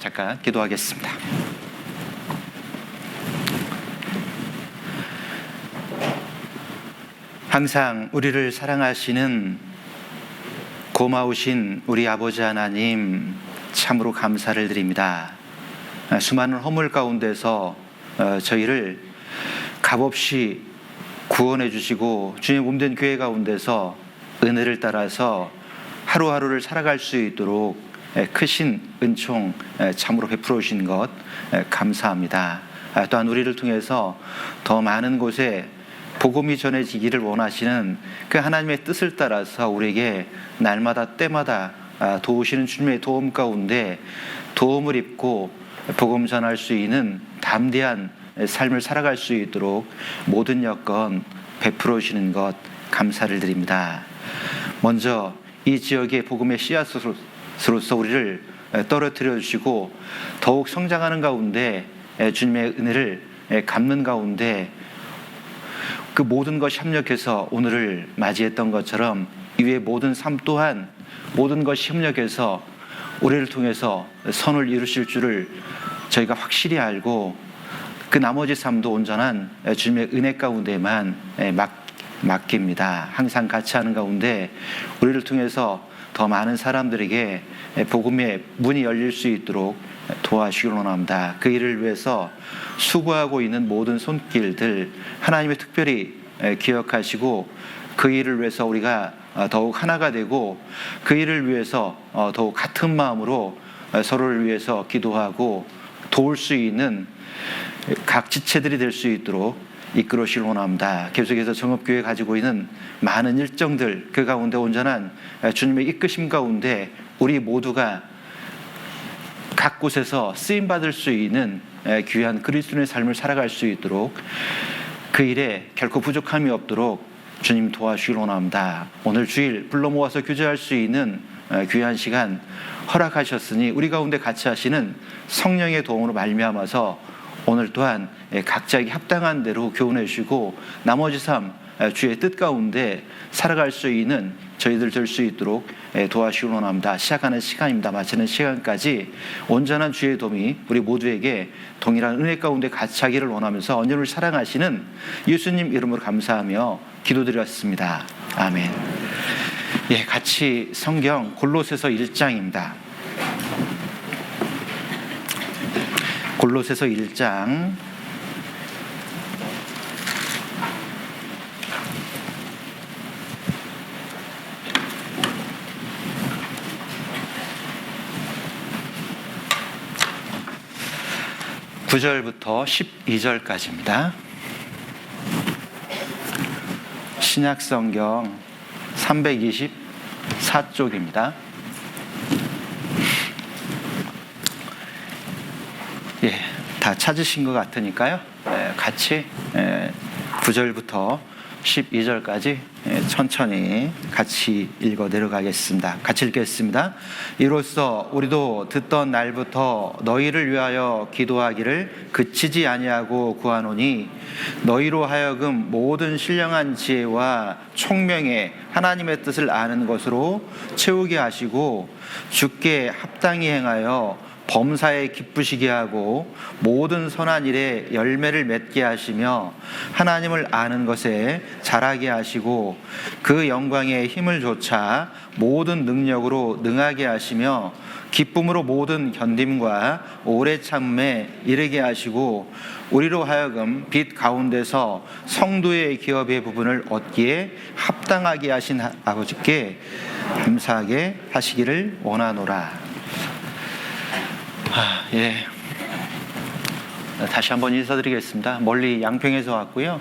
잠깐 기도하겠습니다. 항상 우리를 사랑하시는 고마우신 우리 아버지 하나님, 참으로 감사를 드립니다. 수많은 허물 가운데서 저희를 값없이 구원해 주시고 주님 몸된 교회 가운데서 은혜를 따라서 하루하루를 살아갈 수 있도록 크신 은총 참으로 베풀어 주신 것 감사합니다. 또한 우리를 통해서 더 많은 곳에 복음이 전해지기를 원하시는 그 하나님의 뜻을 따라서 우리에게 날마다 때마다 도우시는 주님의 도움 가운데 도움을 입고 복음 전할 수 있는 담대한 삶을 살아갈 수 있도록 모든 여건 베풀어 주시는 것 감사를 드립니다. 먼저 이 지역의 복음의 씨앗으로서 우리를 떨어뜨려 주시고 더욱 성장하는 가운데 주님의 은혜를 갚는 가운데 그 모든 것이 협력해서 오늘을 맞이했던 것처럼 이외의 모든 삶 또한 모든 것이 협력해서 우리를 통해서 선을 이루실 줄을 저희가 확실히 알고 그 나머지 삶도 온전한 주님의 은혜 가운데만 맡깁니다. 항상 같이 하는 가운데 우리를 통해서 더 많은 사람들에게 복음의 문이 열릴 수 있도록 도와주시길 원합니다. 그 일을 위해서 수고하고 있는 모든 손길들 하나님이 특별히 기억하시고 그 일을 위해서 우리가 더욱 하나가 되고 그 일을 위해서 더욱 같은 마음으로 서로를 위해서 기도하고 도울 수 있는 각 지체들이 될 수 있도록 이끌어 주시길 원합니다. 계속해서 정읍교회 가지고 있는 많은 일정들 그 가운데 온전한 주님의 이끄심 가운데 우리 모두가 각 곳에서 쓰임받을 수 있는 귀한 그리스도인의 삶을 살아갈 수 있도록 그 일에 결코 부족함이 없도록 주님 도와주시길 원합니다. 오늘 주일 불러 모아서 교제할 수 있는 귀한 시간 허락하셨으니 우리 가운데 같이 하시는 성령의 도움으로 말미암아서 오늘 또한 각자에게 합당한 대로 교훈해 주시고 나머지 삶 주의 뜻 가운데 살아갈 수 있는 저희들 될 수 있도록 도와주시길 원합니다. 시작하는 시간입니다. 마치는 시간까지 온전한 주의 도움이 우리 모두에게 동일한 은혜 가운데 같이 하기를 원하면서 언제를 사랑하시는 예수님 이름으로 감사하며 기도드렸습니다. 아멘. 예, 같이 성경 골로새서 1장입니다. 골로새서 1장 9절부터 12절까지입니다. 신약성경 324쪽입니다. 예, 다 찾으신 것 같으니까요. 같이 9절부터 12절까지 천천히 같이 읽어 내려가겠습니다. 같이 읽겠습니다. 이로써 우리도 듣던 날부터 너희를 위하여 기도하기를 그치지 아니하고 구하노니 너희로 하여금 모든 신령한 지혜와 총명에 하나님의 뜻을 아는 것으로 채우게 하시고 주께 합당히 행하여 범사에 기쁘시게 하고 모든 선한 일에 열매를 맺게 하시며 하나님을 아는 것에 자라게 하시고 그 영광의 힘을 좇아 모든 능력으로 능하게 하시며 기쁨으로 모든 견딤과 오래 참음에 이르게 하시고 우리로 하여금 빛 가운데서 성도의 기업의 부분을 얻기에 합당하게 하신 아버지께 감사하게 하시기를 원하노라. 예. 다시 한번 인사드리겠습니다. 멀리 양평에서 왔고요.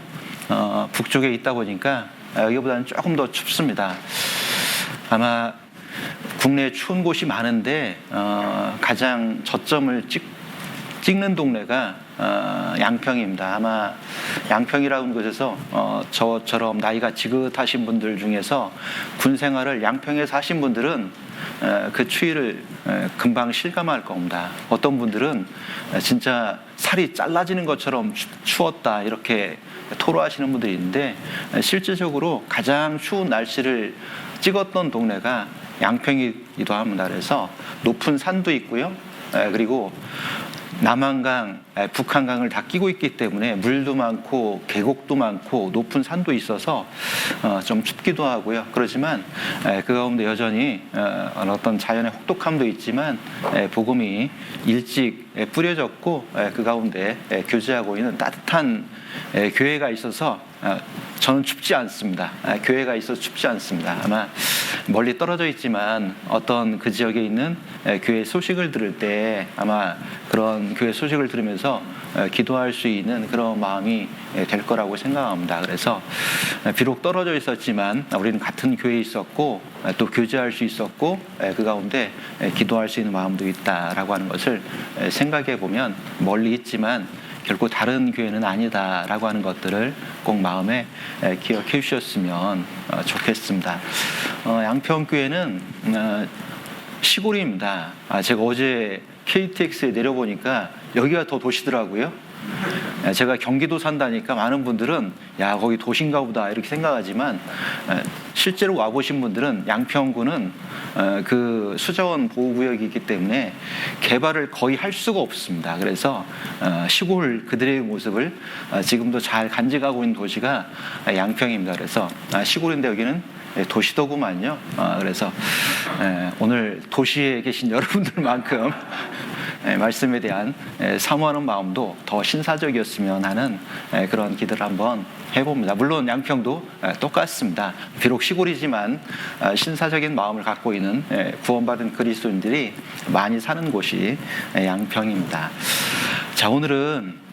북쪽에 있다 보니까 여기보다는 조금 더 춥습니다. 아마 국내에 추운 곳이 많은데 가장 저점을 찍는 동네가 양평입니다. 아마 양평이라는 곳에서 저처럼 나이가 지긋하신 분들 중에서 군 생활을 양평에서 하신 분들은 그 추위를 금방 실감할 겁니다. 어떤 분들은 진짜 살이 잘라지는 것처럼 추웠다 이렇게 토로하시는 분들이 있는데 실질적으로 가장 추운 날씨를 찍었던 동네가 양평이기도 합니다. 그래서 높은 산도 있고요, 그리고 남한강, 북한강을 다 끼고 있기 때문에 물도 많고 계곡도 많고 높은 산도 있어서 좀 춥기도 하고요. 그렇지만 그 가운데 여전히 어떤 자연의 혹독함도 있지만 복음이 일찍 뿌려졌고 그 가운데 교제하고 있는 따뜻한 교회가 있어서 저는 춥지 않습니다. 교회가 있어서 춥지 않습니다. 아마 멀리 떨어져 있지만 어떤 그 지역에 있는 교회 소식을 들을 때 아마 그런 교회 소식을 들으면서 기도할 수 있는 그런 마음이 될 거라고 생각합니다. 그래서 비록 떨어져 있었지만 우리는 같은 교회에 있었고 또 교제할 수 있었고 그 가운데 기도할 수 있는 마음도 있다라고 하는 것을 생각해 보면 멀리 있지만 결코 다른 교회는 아니다라고 하는 것들을 꼭 마음에 기억해 주셨으면 좋겠습니다. 양평교회는 시골입니다. 제가 어제 KTX에 내려보니까 여기가 더 도시더라고요. 제가 경기도 산다니까 많은 분들은 야 거기 도시인가 보다 이렇게 생각하지만 실제로 와보신 분들은 양평구는 그 수자원 보호구역이기 때문에 개발을 거의 할 수가 없습니다. 그래서 시골 그들의 모습을 지금도 잘 간직하고 있는 도시가 양평입니다. 그래서 시골인데 여기는 도시더구만요. 그래서 오늘 도시에 계신 여러분들만큼 말씀에 대한 사모하는 마음도 더 신사적이었으면 하는 그런 기도를 한번 해봅니다. 물론 양평도 똑같습니다. 비록 시골이지만 신사적인 마음을 갖고 있는 구원받은 그리스도인들이 많이 사는 곳이 양평입니다. 자, 오늘은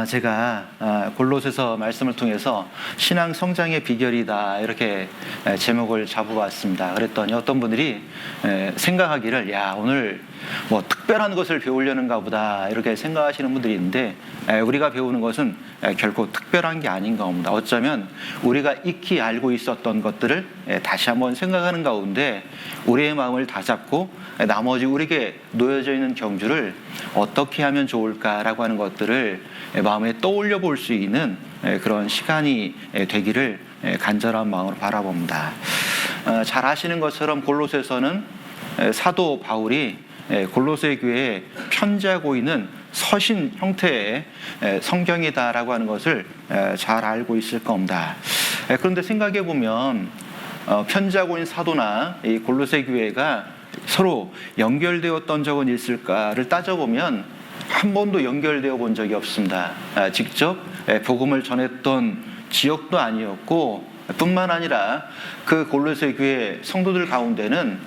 제가 골로새서 말씀을 통해서 신앙 성장의 비결이다 이렇게 제목을 잡아봤습니다. 그랬더니 어떤 분들이 생각하기를 야 오늘 뭐 특별한 것을 배우려는가 보다 이렇게 생각하시는 분들이 있는데 우리가 배우는 것은 결코 특별한 게 아닌가 봅니다. 어쩌면 우리가 익히 알고 있었던 것들을 다시 한번 생각하는 가운데 우리의 마음을 다잡고 나머지 우리에게 놓여져 있는 경주를 어떻게 하면 좋을까라고 하는 것들을 마음에 떠올려 볼 수 있는 그런 시간이 되기를 간절한 마음으로 바라봅니다. 잘 아시는 것처럼 골로새서는 사도 바울이 골로새 교회에 편지하고 있는 서신 형태의 성경이다라고 하는 것을 잘 알고 있을 겁니다. 그런데 생각해 보면 편지하고 있는 사도나 이 골로새 교회가 서로 연결되었던 적은 있을까를 따져보면 한 번도 연결되어 본 적이 없습니다. 직접 복음을 전했던 지역도 아니었고 뿐만 아니라 그 골로새 교회 성도들 가운데는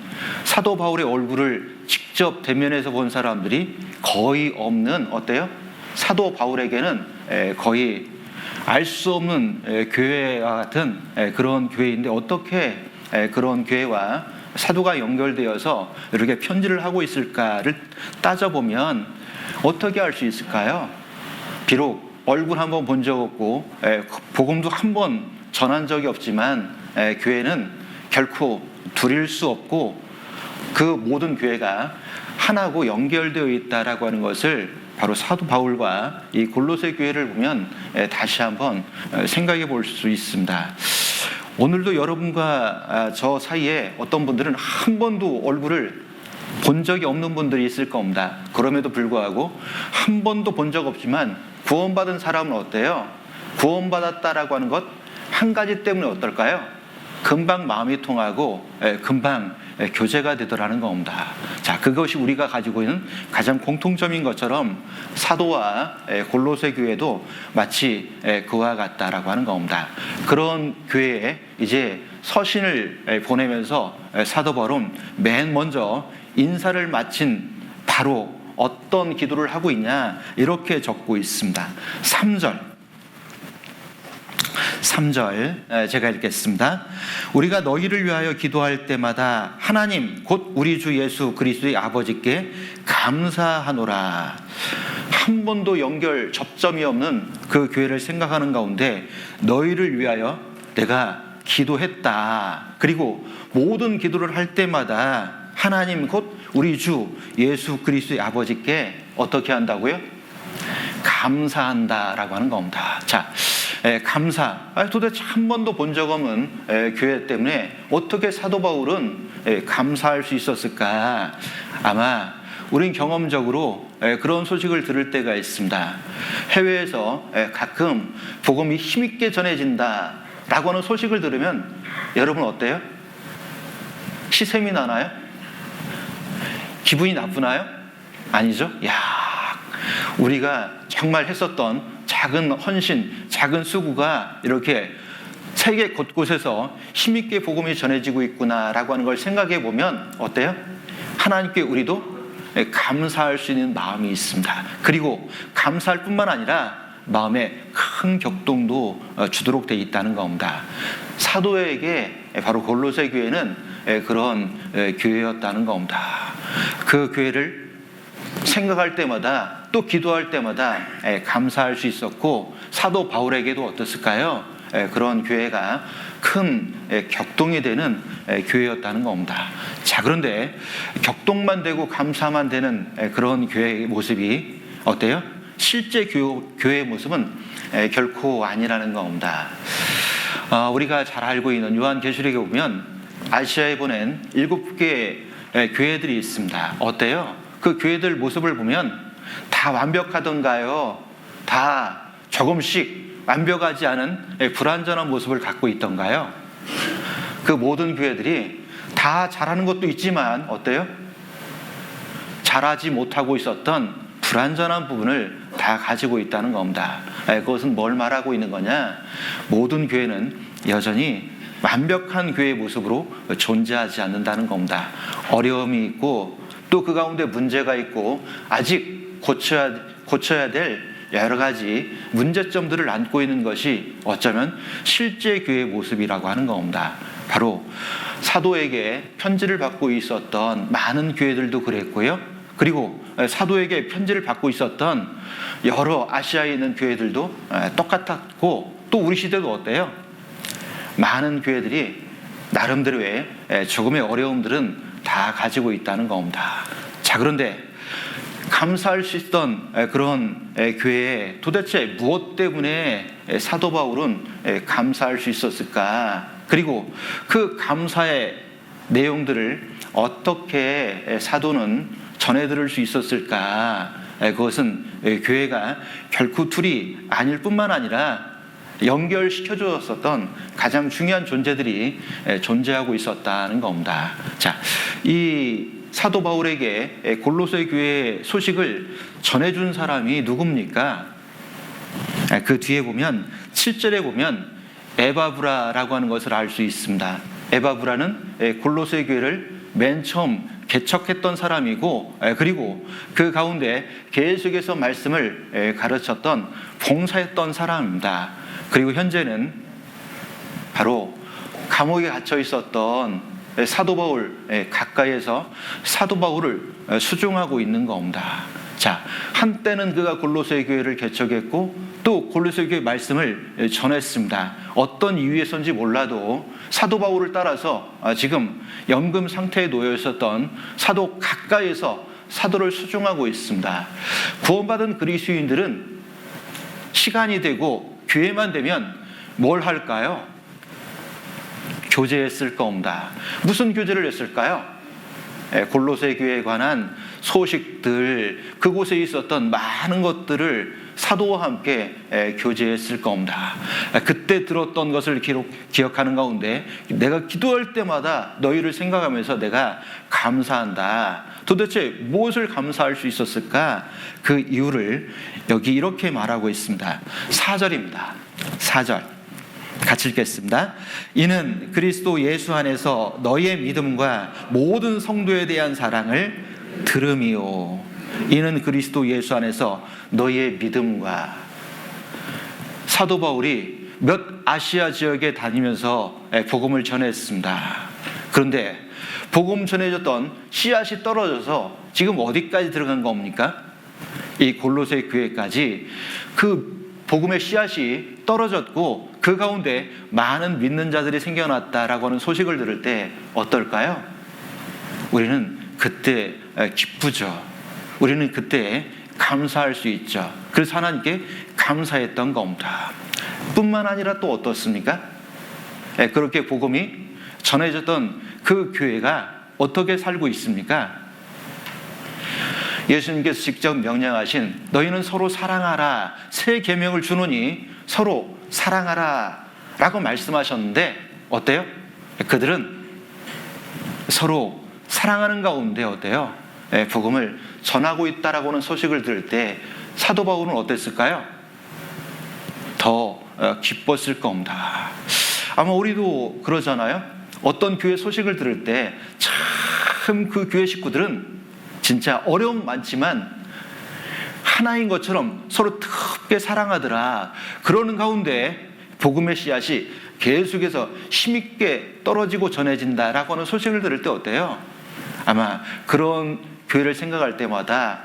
사도 바울의 얼굴을 직접 대면해서 본 사람들이 거의 없는 어때요? 사도 바울에게는 거의 알 수 없는 교회와 같은 그런 교회인데 어떻게 그런 교회와 사도가 연결되어서 이렇게 편지를 하고 있을까를 따져보면 어떻게 알 수 있을까요? 비록 얼굴 한번 본 적 없고 복음도 한번 전한 적이 없지만 교회는 결코 둘일 수 없고 그 모든 교회가 하나고 연결되어 있다라고 하는 것을 바로 사도 바울과 이 골로새 교회를 보면 다시 한번 생각해 볼 수 있습니다. 오늘도 여러분과 저 사이에 어떤 분들은 한 번도 얼굴을 본 적이 없는 분들이 있을 겁니다. 그럼에도 불구하고 한 번도 본 적 없지만 구원받은 사람은 어때요? 구원받았다라고 하는 것 한 가지 때문에 어떨까요? 금방 마음이 통하고 금방 교제가 되더라는 겁니다. 자, 그것이 우리가 가지고 있는 가장 공통점인 것처럼 사도와 골로새 교회도 마치 그와 같다라고 하는 겁니다. 그런 교회에 이제 서신을 보내면서 사도 바울은 맨 먼저 인사를 마친 바로 어떤 기도를 하고 있냐 이렇게 적고 있습니다. 3절 제가 읽겠습니다. 우리가 너희를 위하여 기도할 때마다 하나님 곧 우리 주 예수 그리스도의 아버지께 감사하노라. 한 번도 연결 접점이 없는 그 교회를 생각하는 가운데 너희를 위하여 내가 기도했다. 그리고 모든 기도를 할 때마다 하나님 곧 우리 주 예수 그리스도의 아버지께 어떻게 한다고요? 감사한다라고 하는 겁니다. 자, 감사. 도대체 한 번도 본 적 없는 교회 때문에 어떻게 사도 바울은 감사할 수 있었을까? 아마 우린 경험적으로 그런 소식을 들을 때가 있습니다. 해외에서 가끔 복음이 힘있게 전해진다라고 하는 소식을 들으면 여러분 어때요? 시샘이 나나요? 기분이 나쁘나요? 아니죠? 야, 우리가 정말 했었던 작은 헌신, 작은 수고가 이렇게 세계 곳곳에서 힘있게 복음이 전해지고 있구나라고 하는 걸 생각해 보면 어때요? 하나님께 우리도 감사할 수 있는 마음이 있습니다. 그리고 감사할 뿐만 아니라 마음에 큰 격동도 주도록 되어 있다는 겁니다. 사도에게 바로 골로새 교회는 그런 교회였다는 겁니다. 그 교회를 생각할 때마다 또 기도할 때마다 감사할 수 있었고, 사도 바울에게도 어땠을까요? 그런 교회가 큰 격동이 되는 교회였다는 겁니다. 자, 그런데 격동만 되고 감사만 되는 그런 교회의 모습이 어때요? 실제 교회의 모습은 결코 아니라는 겁니다. 우리가 잘 알고 있는 요한계시록에 보면 아시아에 보낸 7개의 교회들이 있습니다. 어때요? 그 교회들 모습을 보면 다 완벽하던가요? 다 조금씩 완벽하지 않은 불완전한 모습을 갖고 있던가요? 그 모든 교회들이 다 잘하는 것도 있지만 어때요? 잘하지 못하고 있었던 불완전한 부분을 다 가지고 있다는 겁니다. 그것은 뭘 말하고 있는 거냐? 모든 교회는 여전히 완벽한 교회의 모습으로 존재하지 않는다는 겁니다. 어려움이 있고 또 그 가운데 문제가 있고 아직 고쳐야 될 여러 가지 문제점들을 안고 있는 것이 어쩌면 실제 교회의 모습이라고 하는 겁니다. 바로 사도에게 편지를 받고 있었던 많은 교회들도 그랬고요. 그리고 사도에게 편지를 받고 있었던 여러 아시아에 있는 교회들도 똑같았고, 또 우리 시대도 어때요? 많은 교회들이 나름대로의 조금의 어려움들은 다 가지고 있다는 겁니다. 자, 그런데 감사할 수 있던 그런 교회에 도대체 무엇 때문에 사도 바울은 감사할 수 있었을까? 그리고 그 감사의 내용들을 어떻게 사도는 전해 들을 수 있었을까? 그것은 교회가 결코 둘이 아닐 뿐만 아니라 연결시켜 주었었던 가장 중요한 존재들이 존재하고 있었다는 겁니다. 자, 이 사도 바울에게 골로새 교회의 소식을 전해준 사람이 누굽니까? 그 뒤에 보면 7절에 보면 에바브라라고 하는 것을 알 수 있습니다. 에바브라는 골로새 교회를 맨 처음 개척했던 사람이고, 그리고 그 가운데 계속해서 말씀을 가르쳤던 봉사했던 사람입니다. 그리고 현재는 바로 감옥에 갇혀 있었던 사도 바울 가까이에서 사도 바울을 수종하고 있는 겁니다. 자, 한때는 그가 골로새 교회를 개척했고 또 골로새 교회 말씀을 전했습니다. 어떤 이유에서인지 몰라도 사도 바울을 따라서 지금 연금 상태에 놓여 있었던 사도 가까이에서 사도를 수종하고 있습니다. 구원받은 그리스도인들은 시간이 되고 교회만 되면 뭘 할까요? 교제했을 겁니다. 무슨 교제를 했을까요? 골로새 교회에 관한 소식들, 그곳에 있었던 많은 것들을 사도와 함께 교제했을 겁니다. 그때 들었던 것을 기억하는 가운데 내가 기도할 때마다 너희를 생각하면서 내가 감사한다. 도대체 무엇을 감사할 수 있었을까? 그 이유를 여기 이렇게 말하고 있습니다. 4절입니다. 4절 같이 읽겠습니다. 이는 그리스도 예수 안에서 너희의 믿음과 모든 성도에 대한 사랑을 들음이요. 이는 그리스도 예수 안에서 너희의 믿음과. 사도 바울이 몇 아시아 지역에 다니면서 복음을 전했습니다. 그런데 복음 전해졌던 씨앗이 떨어져서 지금 어디까지 들어간 겁니까? 이 골로새 교회까지 그 복음의 씨앗이 떨어졌고 그 가운데 많은 믿는 자들이 생겨났다라고 하는 소식을 들을 때 어떨까요? 우리는 그때 기쁘죠. 우리는 그때 감사할 수 있죠. 그래서 하나님께 감사했던 겁니다. 뿐만 아니라 또 어떻습니까? 그렇게 복음이 전해졌던 그 교회가 어떻게 살고 있습니까? 예수님께서 직접 명령하신 너희는 서로 사랑하라, 새 계명을 주노니 서로 사랑하라 라고 말씀하셨는데 어때요? 그들은 서로 사랑하는 가운데 어때요? 복음을 전하고 있다라고 하는 소식을 들을 때 사도 바울은 어땠을까요? 더 기뻤을 겁니다. 아마 우리도 그러잖아요. 어떤 교회 소식을 들을 때 참 그 교회 식구들은 진짜 어려움 많지만 하나인 것처럼 서로 뜨겁게 사랑하더라. 그러는 가운데 복음의 씨앗이 계속해서 힘있게 떨어지고 전해진다라고 하는 소식을 들을 때 어때요? 아마 그런 교회를 생각할 때마다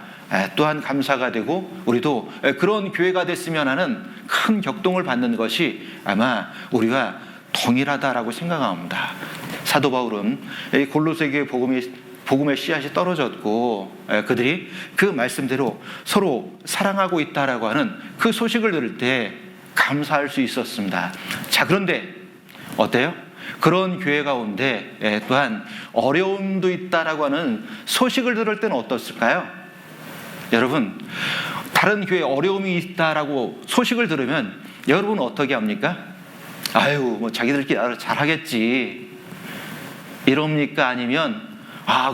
또한 감사가 되고 우리도 그런 교회가 됐으면 하는 큰 격동을 받는 것이 아마 우리가 동일하다라고 생각합니다. 사도 바울은 골로새 교회 복음의 씨앗이 떨어졌고 그들이 그 말씀대로 서로 사랑하고 있다라고 하는 그 소식을 들을 때 감사할 수 있었습니다. 자, 그런데 어때요? 그런 교회 가운데 또한 어려움도 있다라고 하는 소식을 들을 때는 어떻을까요? 여러분, 다른 교회에 어려움이 있다라고 소식을 들으면 여러분은 어떻게 합니까? 아유, 뭐 자기들끼리 알아서 잘하겠지 이럽니까? 아니면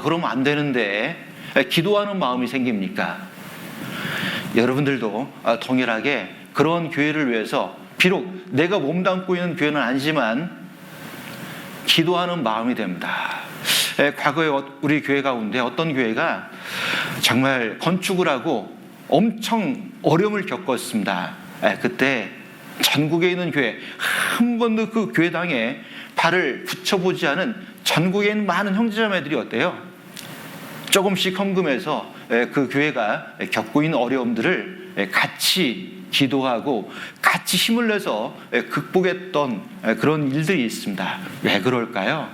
그러면 안 되는데 기도하는 마음이 생깁니까? 여러분들도 동일하게 그런 교회를 위해서 비록 내가 몸담고 있는 교회는 아니지만 기도하는 마음이 됩니다. 과거에 우리 교회 가운데 어떤 교회가 정말 건축을 하고 엄청 어려움을 겪었습니다. 그때 전국에 있는 교회 한 번도 그 교회당에 발을 붙여보지 않은 전국에 있는 많은 형제자매들이 어때요? 조금씩 헌금해서 그 교회가 겪고 있는 어려움들을 같이 기도하고 같이 힘을 내서 극복했던 그런 일들이 있습니다. 왜 그럴까요?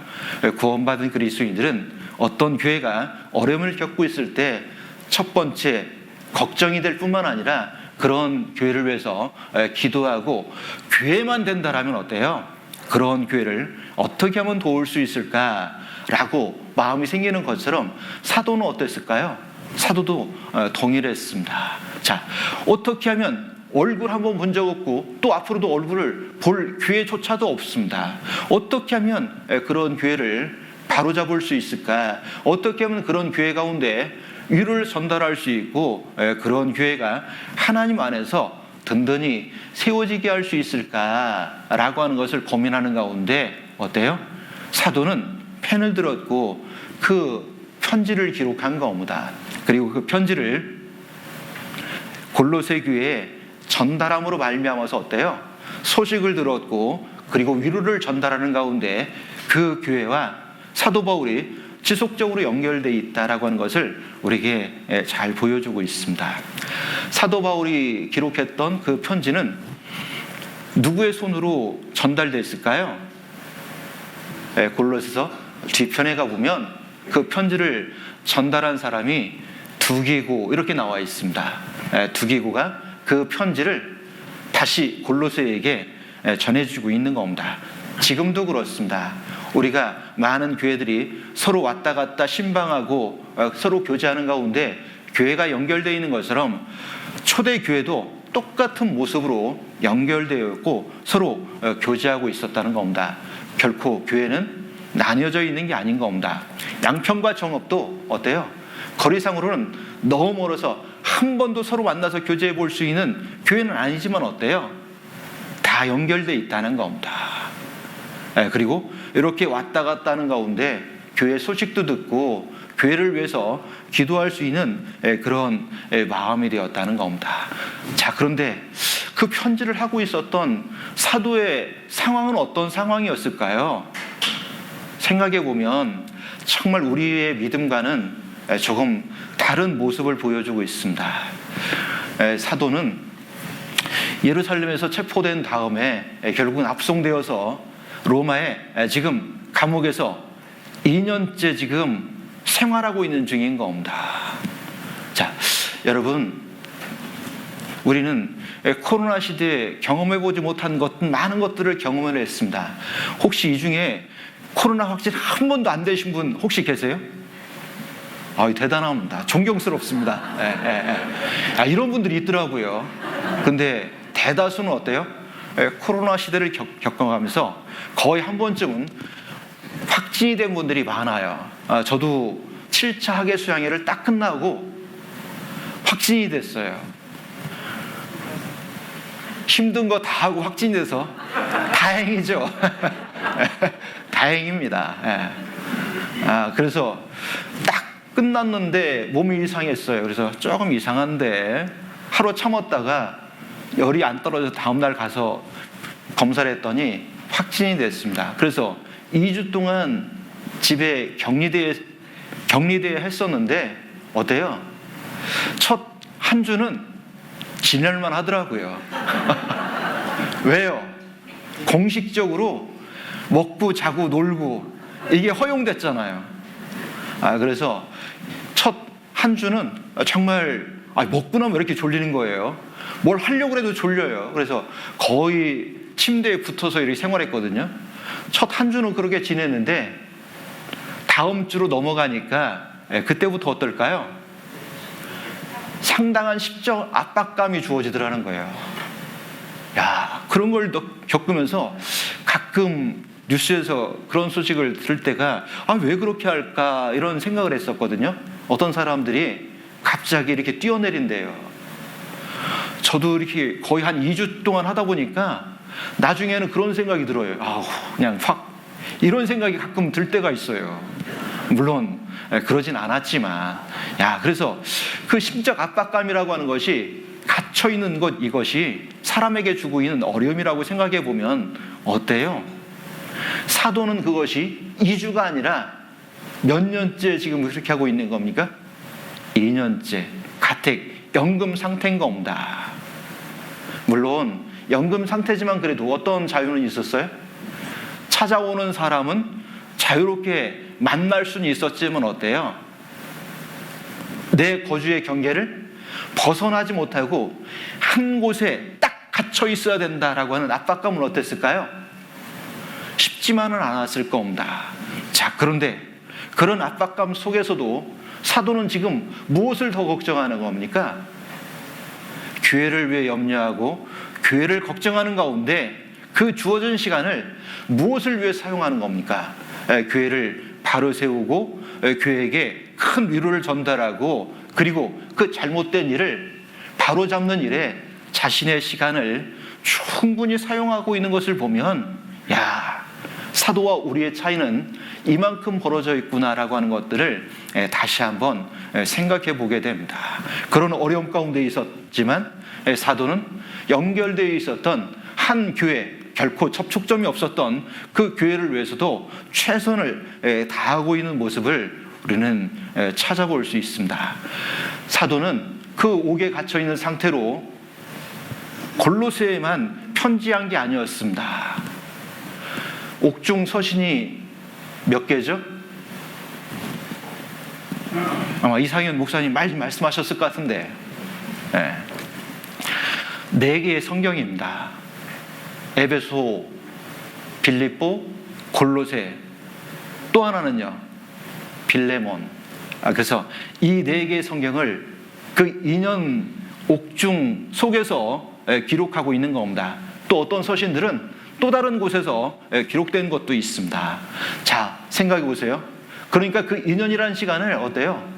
구원받은 그리스도인들은 어떤 교회가 어려움을 겪고 있을 때 첫 번째 걱정이 될 뿐만 아니라 그런 교회를 위해서 기도하고 교회만 된다라면 어때요? 그런 교회를 어떻게 하면 도울 수 있을까라고 마음이 생기는 것처럼 사도는 어땠을까요? 사도도 동일했습니다. 자, 어떻게 하면 얼굴 한번 본 적 없고 또 앞으로도 얼굴을 볼 기회조차도 없습니다. 어떻게 하면 그런 교회를 바로잡을 수 있을까? 어떻게 하면 그런 교회 가운데 위로를 전달할 수 있고 그런 교회가 하나님 안에서 든든히 세워지게 할 수 있을까라고 하는 것을 고민하는 가운데 어때요? 사도는 펜을 들었고 그 편지를 기록한 겁니다. 그리고 그 편지를 골로새 교회에 전달함으로 말미암아서 어때요? 소식을 들었고 그리고 위로를 전달하는 가운데 그 교회와 사도 바울이 지속적으로 연결되어 있다라고 하는 것을 우리에게 잘 보여주고 있습니다. 사도 바울이 기록했던 그 편지는 누구의 손으로 전달됐을까요? 골로새서 뒤편에 가보면 그 편지를 전달한 사람이 두기고 이렇게 나와 있습니다. 두기고가 그 편지를 다시 골로새에게 전해주고 있는 겁니다. 지금도 그렇습니다. 우리가 많은 교회들이 서로 왔다 갔다 신방하고 서로 교제하는 가운데 교회가 연결되어 있는 것처럼 초대교회도 똑같은 모습으로 연결되어 있고 서로 교제하고 있었다는 겁니다. 결코 교회는 나뉘어져 있는 게 아닌 겁니다. 양평과 정읍도 어때요? 거리상으로는 너무 멀어서 한 번도 서로 만나서 교제해 볼 수 있는 교회는 아니지만 어때요? 다 연결되어 있다는 겁니다. 그리고 이렇게 왔다 갔다 하는 가운데 교회 소식도 듣고 교회를 위해서 기도할 수 있는 그런 마음이 되었다는 겁니다. 자, 그런데 그 편지를 하고 있었던 사도의 상황은 어떤 상황이었을까요? 생각해 보면 정말 우리의 믿음과는 조금 다른 모습을 보여주고 있습니다. 사도는 예루살렘에서 체포된 다음에 결국은 압송되어서 로마에 지금 감옥에서 2년째 지금 생활하고 있는 중인 겁니다. 자, 여러분, 우리는 코로나 시대에 경험해보지 못한 많은 것들을 경험을 했습니다. 혹시 이 중에 코로나 확진 한 번도 안 되신 분 혹시 계세요? 대단합니다. 존경스럽습니다. 이런 분들이 있더라고요. 근데 대다수는 어때요? 코로나 시대를 겪어가면서 거의 한 번쯤은 확진이 된 분들이 많아요. 저도 7차 학예 수양회를 딱 끝나고 확진이 됐어요. 힘든 거 다 하고 확진이 돼서 다행이죠. 다행입니다. 그래서 딱 끝났는데 몸이 이상했어요. 그래서 조금 이상한데 하루 참았다가 열이 안 떨어져서 다음날 가서 검사를 했더니 확진이 됐습니다. 그래서 2주 동안 집에 격리되어 했었는데 어때요? 첫 한 주는 지낼만 하더라고요. 왜요? 공식적으로 먹고 자고 놀고 이게 허용됐잖아요. 그래서 첫 한 주는 정말 먹고 나면 왜 이렇게 졸리는 거예요? 뭘 하려고 해도 졸려요. 그래서 거의 침대에 붙어서 이렇게 생활했거든요. 첫 한 주는 그렇게 지냈는데 다음 주로 넘어가니까 그때부터 어떨까요? 상당한 심적 압박감이 주어지더라는 거예요. 그런 걸 겪으면서 가끔 뉴스에서 그런 소식을 들을 때가 왜 그렇게 할까 이런 생각을 했었거든요. 어떤 사람들이 갑자기 이렇게 뛰어내린대요. 저도 이렇게 거의 한 2주 동안 하다 보니까 나중에는 그런 생각이 들어요. 그냥 확 이런 생각이 가끔 들 때가 있어요. 물론 그러진 않았지만 그래서 그 심적 압박감이라고 하는 것이 갇혀있는 것, 이것이 사람에게 주고 있는 어려움이라고 생각해 보면 어때요? 사도는 그것이 2주가 아니라 몇 년째 지금 그렇게 하고 있는 겁니까? 2년째 가택 연금 상태인 겁니다. 물론 연금 상태지만 그래도 어떤 자유는 있었어요? 찾아오는 사람은 자유롭게 만날 수는 있었지만 어때요? 내 거주의 경계를 벗어나지 못하고 한 곳에 딱 갇혀 있어야 된다라고 하는 압박감은 어땠을까요? 쉽지만은 않았을 겁니다. 그런데 그런 압박감 속에서도 사도는 지금 무엇을 더 걱정하는 겁니까? 교회를 위해 염려하고 교회를 걱정하는 가운데 그 주어진 시간을 무엇을 위해 사용하는 겁니까? 교회를 바로 세우고 교회에게 큰 위로를 전달하고 그리고 그 잘못된 일을 바로잡는 일에 자신의 시간을 충분히 사용하고 있는 것을 보면 사도와 우리의 차이는 이만큼 벌어져 있구나라고 하는 것들을 다시 한번 생각해 보게 됩니다. 그런 어려움 가운데 있었지만 사도는 연결되어 있었던 한 교회, 결코 접촉점이 없었던 그 교회를 위해서도 최선을 다하고 있는 모습을 우리는 찾아볼 수 있습니다. 사도는 그 옥에 갇혀 있는 상태로 골로새에만 편지한 게 아니었습니다. 옥중 서신이 몇 개죠? 아마 이상현 목사님 말씀하셨을 것 같은데 4개의 성경입니다. 에베소, 빌립보, 골로새, 또 하나는요 빌레몬. 그래서 이 4개의 성경을 그 2년 옥중 속에서 기록하고 있는 겁니다. 또 어떤 서신들은 또 다른 곳에서 기록된 것도 있습니다. 생각해 보세요. 그러니까 그 2년이라는 시간을 어때요?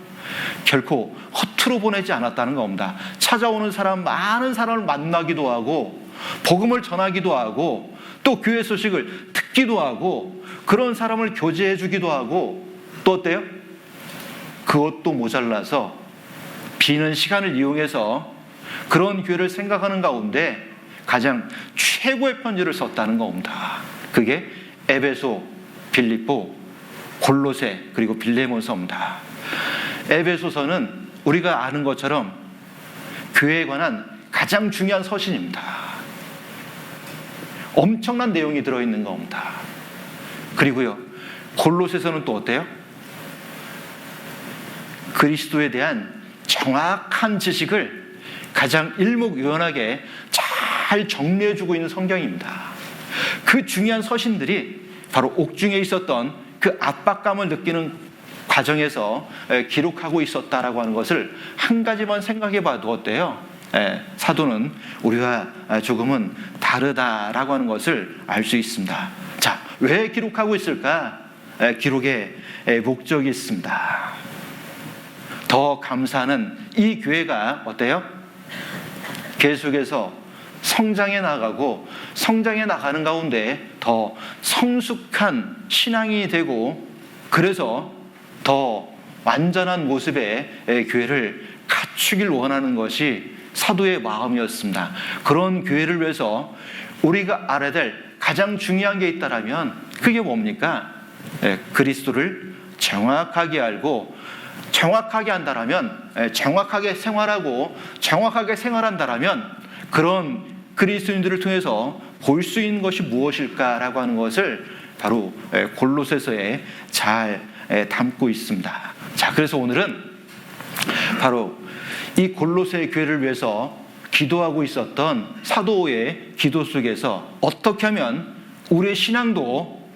결코 허투루 보내지 않았다는 겁니다. 찾아오는 사람, 많은 사람을 만나기도 하고 복음을 전하기도 하고 또 교회 소식을 듣기도 하고 그런 사람을 교제해 주기도 하고 또 어때요? 그것도 모자라서 비는 시간을 이용해서 그런 교회를 생각하는 가운데 가장 최고의 편지를 썼다는 겁니다. 그게 에베소, 빌립보, 골로새 그리고 빌레몬서입니다. 에베소서는 우리가 아는 것처럼 교회에 관한 가장 중요한 서신입니다. 엄청난 내용이 들어있는 겁니다. 그리고요 골로새서는 또 어때요? 그리스도에 대한 정확한 지식을 가장 일목요연하게 잘 정리해주고 있는 성경입니다. 그 중요한 서신들이 바로 옥중에 있었던 그 압박감을 느끼는 과정에서 기록하고 있었다라고 하는 것을 한 가지만 생각해 봐도 어때요? 사도는 우리와 조금은 다르다라고 하는 것을 알 수 있습니다. 자, 왜 기록하고 있을까? 기록에 목적이 있습니다. 더 감사는 이 교회가 어때요? 계속해서 성장해 나가고 성장해 나가는 가운데 더 성숙한 신앙이 되고 그래서 더 완전한 모습의 교회를 갖추길 원하는 것이 사도의 마음이었습니다. 그런 교회를 위해서 우리가 알아야 될 가장 중요한 게 있다라면 그게 뭡니까? 그리스도를 정확하게 알고 정확하게 한다라면 정확하게 생활하고 정확하게 생활한다라면 그런 그리스도인들을 통해서 볼 수 있는 것이 무엇일까라고 하는 것을 바로 골로새서에 잘 담고 있습니다. 자, 그래서 오늘은 바로 이 골로새 교회를 위해서 기도하고 있었던 사도의 기도 속에서 어떻게 하면 우리의 신앙도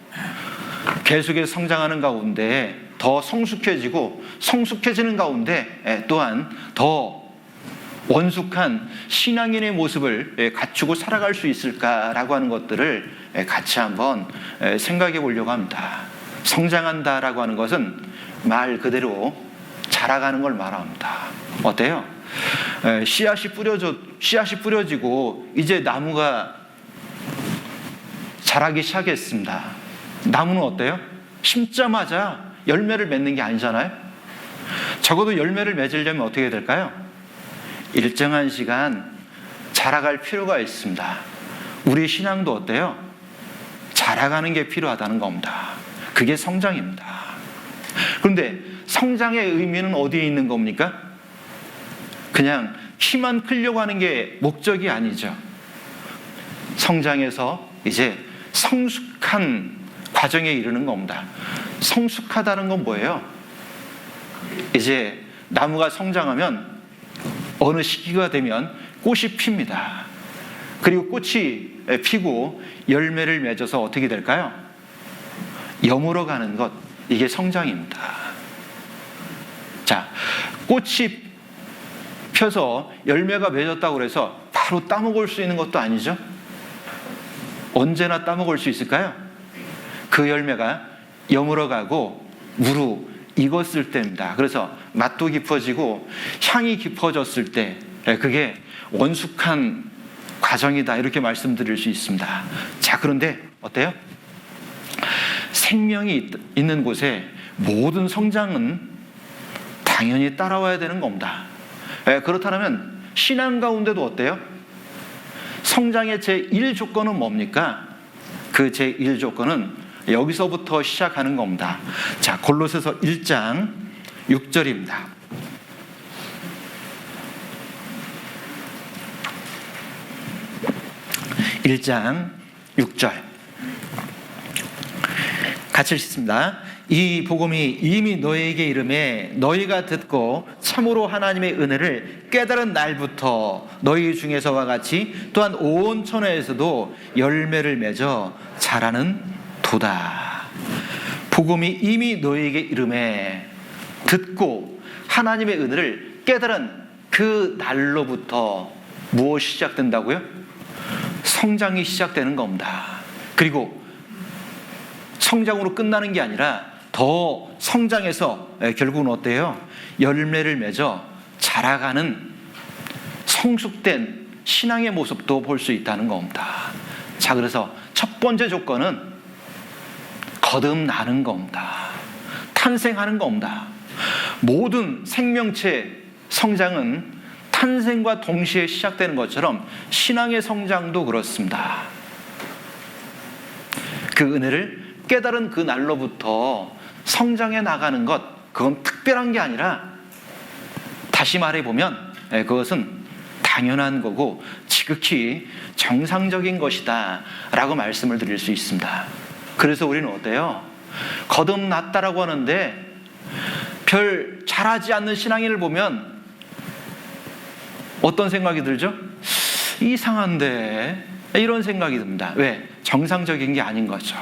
계속해서 성장하는 가운데 더 성숙해지고 성숙해지는 가운데 또한 더 원숙한 신앙인의 모습을 갖추고 살아갈 수 있을까라고 하는 것들을 같이 한번 생각해 보려고 합니다. 성장한다라고 하는 것은 말 그대로 자라가는 걸 말합니다. 어때요? 씨앗이 뿌려지고 이제 나무가 자라기 시작했습니다. 나무는 어때요? 심자마자 열매를 맺는 게 아니잖아요. 적어도 열매를 맺으려면 어떻게 될까요? 일정한 시간 자라갈 필요가 있습니다. 우리 신앙도 어때요? 자라가는 게 필요하다는 겁니다. 그게 성장입니다. 그런데 성장의 의미는 어디에 있는 겁니까? 그냥 키만 크려고 하는 게 목적이 아니죠. 성장해서 이제 성숙한 과정에 이르는 겁니다. 성숙하다는 건 뭐예요? 이제 나무가 성장하면 어느 시기가 되면 꽃이 핍니다. 그리고 꽃이 피고 열매를 맺어서 어떻게 될까요? 여물어 가는 것, 이게 성장입니다. 자, 꽃이 펴서 열매가 맺었다고 해서 바로 따먹을 수 있는 것도 아니죠. 언제나 따먹을 수 있을까요? 그 열매가 여물어 가고 무르 익었을 때입니다. 그래서 맛도 깊어지고 향이 깊어졌을 때 그게 원숙한 과정이다, 이렇게 말씀드릴 수 있습니다. 자, 그런데 어때요? 생명이 있는 곳에 모든 성장은 당연히 따라와야 되는 겁니다. 그렇다면 신앙 가운데도 어때요? 성장의 제1조건은 뭡니까? 그 제1조건은 여기서부터 시작하는 겁니다. 자, 골로새서 1장 6절입니다. 1장 6절 같이 읽습니다. 이 복음이 이미 너희에게 이름에 너희가 듣고 참으로 하나님의 은혜를 깨달은 날부터 너희 중에서와 같이 또한 온 천하에서도 열매를 맺어 자라는 도다. 복음이 이미 너희에게 이름에 듣고 하나님의 은혜를 깨달은 그 날로부터 무엇이 시작된다고요? 성장이 시작되는 겁니다. 그리고 성장으로 끝나는 게 아니라 더 성장해서 결국은 어때요? 열매를 맺어 자라가는 성숙된 신앙의 모습도 볼 수 있다는 겁니다. 자, 그래서 첫 번째 조건은 거듭나는 겁니다. 탄생하는 겁니다. 모든 생명체 성장은 탄생과 동시에 시작되는 것처럼 신앙의 성장도 그렇습니다. 그 은혜를 깨달은 그 날로부터 성장해 나가는 것, 그건 특별한 게 아니라 다시 말해보면 그것은 당연한 거고 지극히 정상적인 것이다 라고 말씀을 드릴 수 있습니다. 그래서 우리는 어때요? 거듭났다라고 하는데 별 잘하지 않는 신앙인을 보면 어떤 생각이 들죠? 이상한데, 이런 생각이 듭니다. 왜? 정상적인 게 아닌 거죠.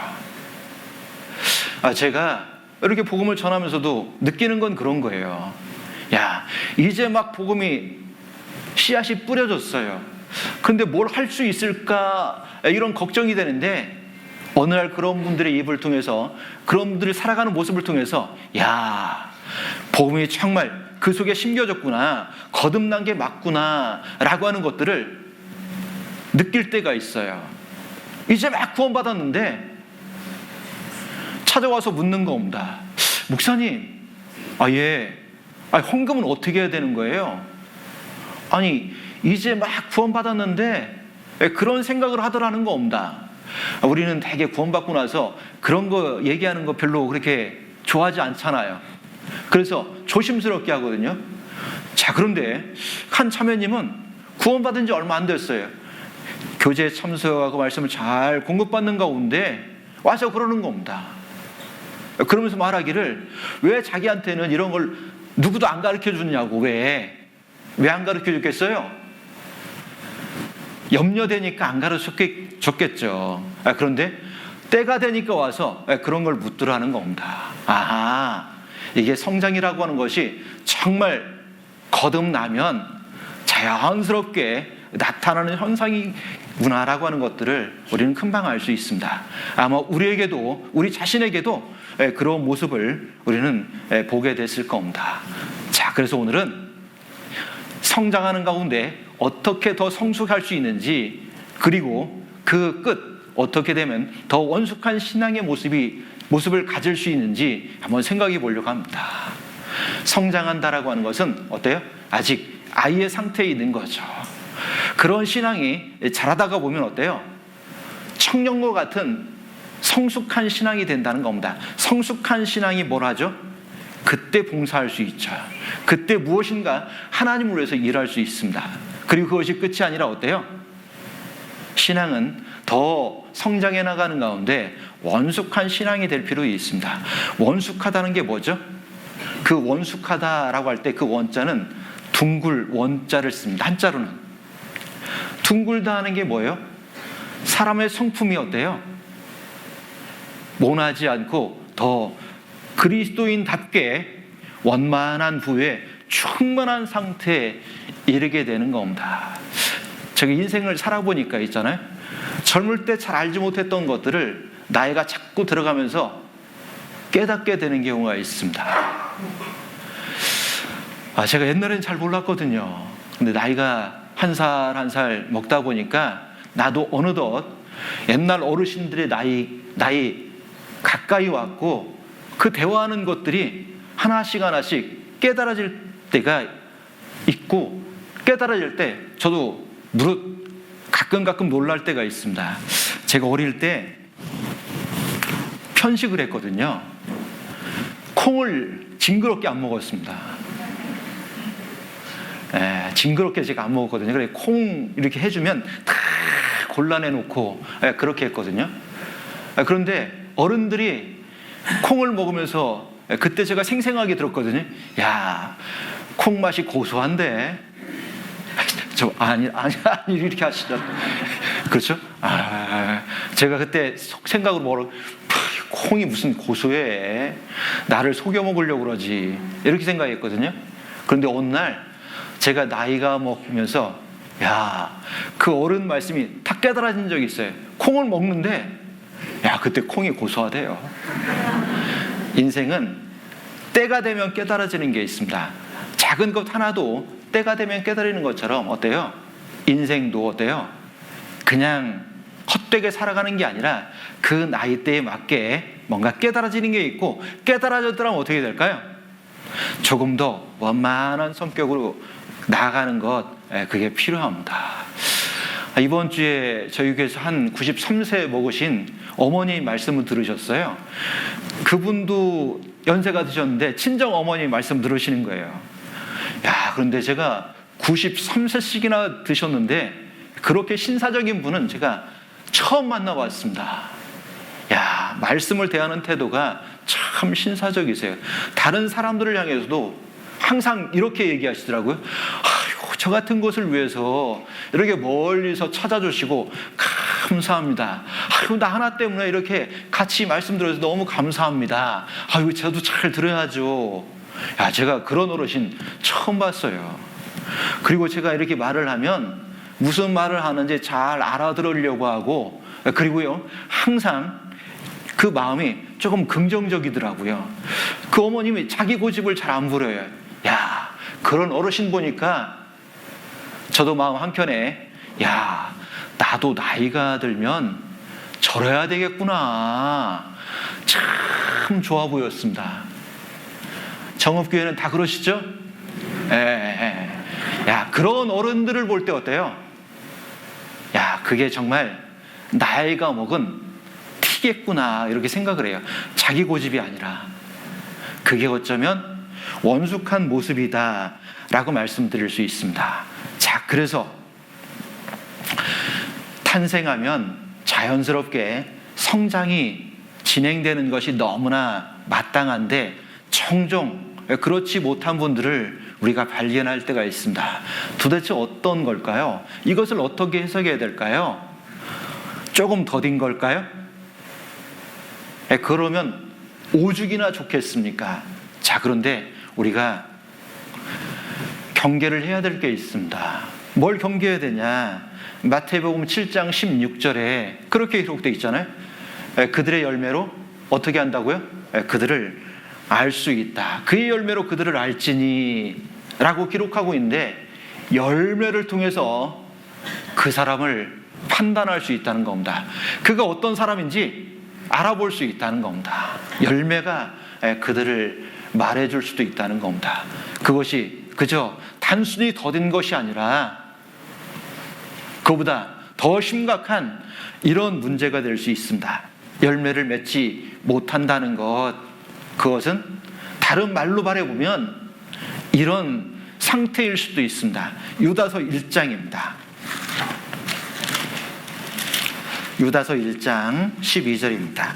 제가 이렇게 복음을 전하면서도 느끼는 건 그런 거예요. 야, 이제 막 복음이 씨앗이 뿌려졌어요. 근데 뭘 할 수 있을까 이런 걱정이 되는데, 어느 날 그런 분들의 입을 통해서, 그런 분들이 살아가는 모습을 통해서, 야, 복음이 정말 그 속에 심겨졌구나, 거듭난 게 맞구나 라고 하는 것들을 느낄 때가 있어요. 이제 막 구원받았는데 찾아와서 묻는 겁니다. 목사님, 헌금은 어떻게 해야 되는 거예요? 아니, 이제 막 구원받았는데 그런 생각을 하더라는 겁니다. 우리는 되게 구원받고 나서 그런 거 얘기하는 거 별로 그렇게 좋아하지 않잖아요. 그래서 조심스럽게 하거든요. 자, 그런데 한 참여님은 구원받은 지 얼마 안 됐어요. 교제에 참석하고 말씀을 잘 공급받는 가운데 와서 그러는 겁니다. 그러면서 말하기를, 왜 자기한테는 이런 걸 누구도 안 가르쳐 주냐고. 왜 안 가르쳐 줬겠어요? 염려되니까 안 가르쳐 줬겠죠. 그런데 때가 되니까 와서 그런 걸 묻더라는 겁니다. 이게 성장이라고 하는 것이 정말 거듭나면 자연스럽게 나타나는 현상이구나라고 하는 것들을 우리는 금방 알 수 있습니다. 아마 우리에게도, 우리 자신에게도 그런 모습을 우리는 보게 됐을 겁니다. 자, 그래서 오늘은 성장하는 가운데 어떻게 더 성숙할 수 있는지, 그리고 그 끝 어떻게 되면 더 원숙한 신앙의 모습을 가질 수 있는지 한번 생각해 보려고 합니다. 성장한다라고 하는 것은 어때요? 아직 아이의 상태에 있는 거죠. 그런 신앙이 자라다가 보면 어때요? 청년과 같은 성숙한 신앙이 된다는 겁니다. 성숙한 신앙이 뭘 하죠? 그때 봉사할 수 있죠. 그때 무엇인가 하나님을 위해서 일할 수 있습니다. 그리고 그것이 끝이 아니라 어때요? 신앙은 더 성장해 나가는 가운데 원숙한 신앙이 될 필요가 있습니다. 원숙하다는 게 뭐죠? 그 원숙하다라고 할 때 그 원자는 둥글 원자를 씁니다. 한자로는. 둥글다 하는 게 뭐예요? 사람의 성품이 어때요? 모나지 않고 더 그리스도인답게 원만한 부에 충만한 상태에 이르게 되는 겁니다. 제가 인생을 살아보니까 있잖아요. 젊을 때 잘 알지 못했던 것들을 나이가 자꾸 들어가면서 깨닫게 되는 경우가 있습니다. 제가 옛날에는 잘 몰랐거든요. 근데 나이가 한 살 한 살 먹다 보니까 나도 어느덧 옛날 어르신들의 나이 가까이 왔고, 그 대화하는 것들이 하나씩 깨달아질 때가 있고, 깨달아질 때 저도 무릇 가끔 놀랄 때가 있습니다. 제가 어릴 때 편식을 했거든요. 콩을 징그럽게 안 먹었습니다. 징그럽게 제가 안 먹었거든요. 그래, 콩 이렇게 해주면 다 골라내놓고 그렇게 했거든요. 그런데 어른들이 콩을 먹으면서 그때 제가 생생하게 들었거든요. 야, 콩 맛이 고소한데. 아니 이렇게 하시죠. 그렇죠? 제가 그때 생각으로 콩이 무슨 고소해, 나를 속여 먹으려고 그러지, 이렇게 생각했거든요. 그런데 어느 날 제가 나이가 먹으면서 그 어른 말씀이 딱 깨달아진 적이 있어요. 콩을 먹는데 그때 콩이 고소하대요. 인생은 때가 되면 깨달아지는 게 있습니다. 작은 것 하나도 때가 되면 깨달리는 것처럼 어때요? 인생도 어때요? 그냥 헛되게 살아가는 게 아니라 그 나이대에 맞게 뭔가 깨달아지는 게 있고, 깨달아졌더라면 어떻게 될까요? 조금 더 원만한 성격으로 나아가는 것, 그게 필요합니다. 이번 주에 저희 교회에서 한 93세 먹으신 어머니 말씀을 들으셨어요. 그분도 연세가 드셨는데 친정 어머니 말씀 들으시는 거예요. 그런데 제가 93세씩이나 드셨는데 그렇게 신사적인 분은 제가 처음 만나봤습니다. 말씀을 대하는 태도가 참 신사적이세요. 다른 사람들을 향해서도 항상 이렇게 얘기하시더라고요. 저 같은 것을 위해서 이렇게 멀리서 찾아주시고 감사합니다. 아유, 나 하나 때문에 이렇게 같이 말씀 들어서 너무 감사합니다. 아유, 저도 잘 들어야죠. 야, 제가 그런 어르신 처음 봤어요. 그리고 제가 이렇게 말을 하면 무슨 말을 하는지 잘 알아들으려고 하고, 그리고요, 항상 그 마음이 조금 긍정적이더라고요. 그 어머님이 자기 고집을 잘 안 부려요. 야, 그런 어르신 보니까 저도 마음 한켠에, 야, 나도 나이가 들면 저래야 되겠구나. 참 좋아 보였습니다. 정읍교회는 다 그러시죠? 야, 그런 어른들을 볼 때 어때요? 야, 그게 정말 나이가 먹은 티겠구나, 이렇게 생각을 해요. 자기 고집이 아니라. 그게 어쩌면 원숙한 모습이다 라고 말씀드릴 수 있습니다. 자, 그래서 탄생하면 자연스럽게 성장이 진행되는 것이 너무나 마땅한데, 종종 그렇지 못한 분들을 우리가 발견할 때가 있습니다. 도대체 어떤 걸까요? 이것을 어떻게 해석해야 될까요? 조금 더딘 걸까요? 그러면 오죽이나 좋겠습니까? 자, 그런데 우리가 경계를 해야 될 게 있습니다. 뭘 경계해야 되냐? 마태복음 7장 16절에 그렇게 기록되어 있잖아요. 그들의 열매로 어떻게 한다고요? 그들을 알 수 있다. 그의 열매로 그들을 알지니 라고 기록하고 있는데, 열매를 통해서 그 사람을 판단할 수 있다는 겁니다. 그가 어떤 사람인지 알아볼 수 있다는 겁니다. 열매가 그들을 말해줄 수도 있다는 겁니다. 그것이 그저 단순히 더딘 것이 아니라 그보다 더 심각한 이런 문제가 될 수 있습니다. 열매를 맺지 못한다는 것, 그것은 다른 말로 말해보면 이런 상태일 수도 있습니다. 유다서 1장입니다. 유다서 1장 12절입니다.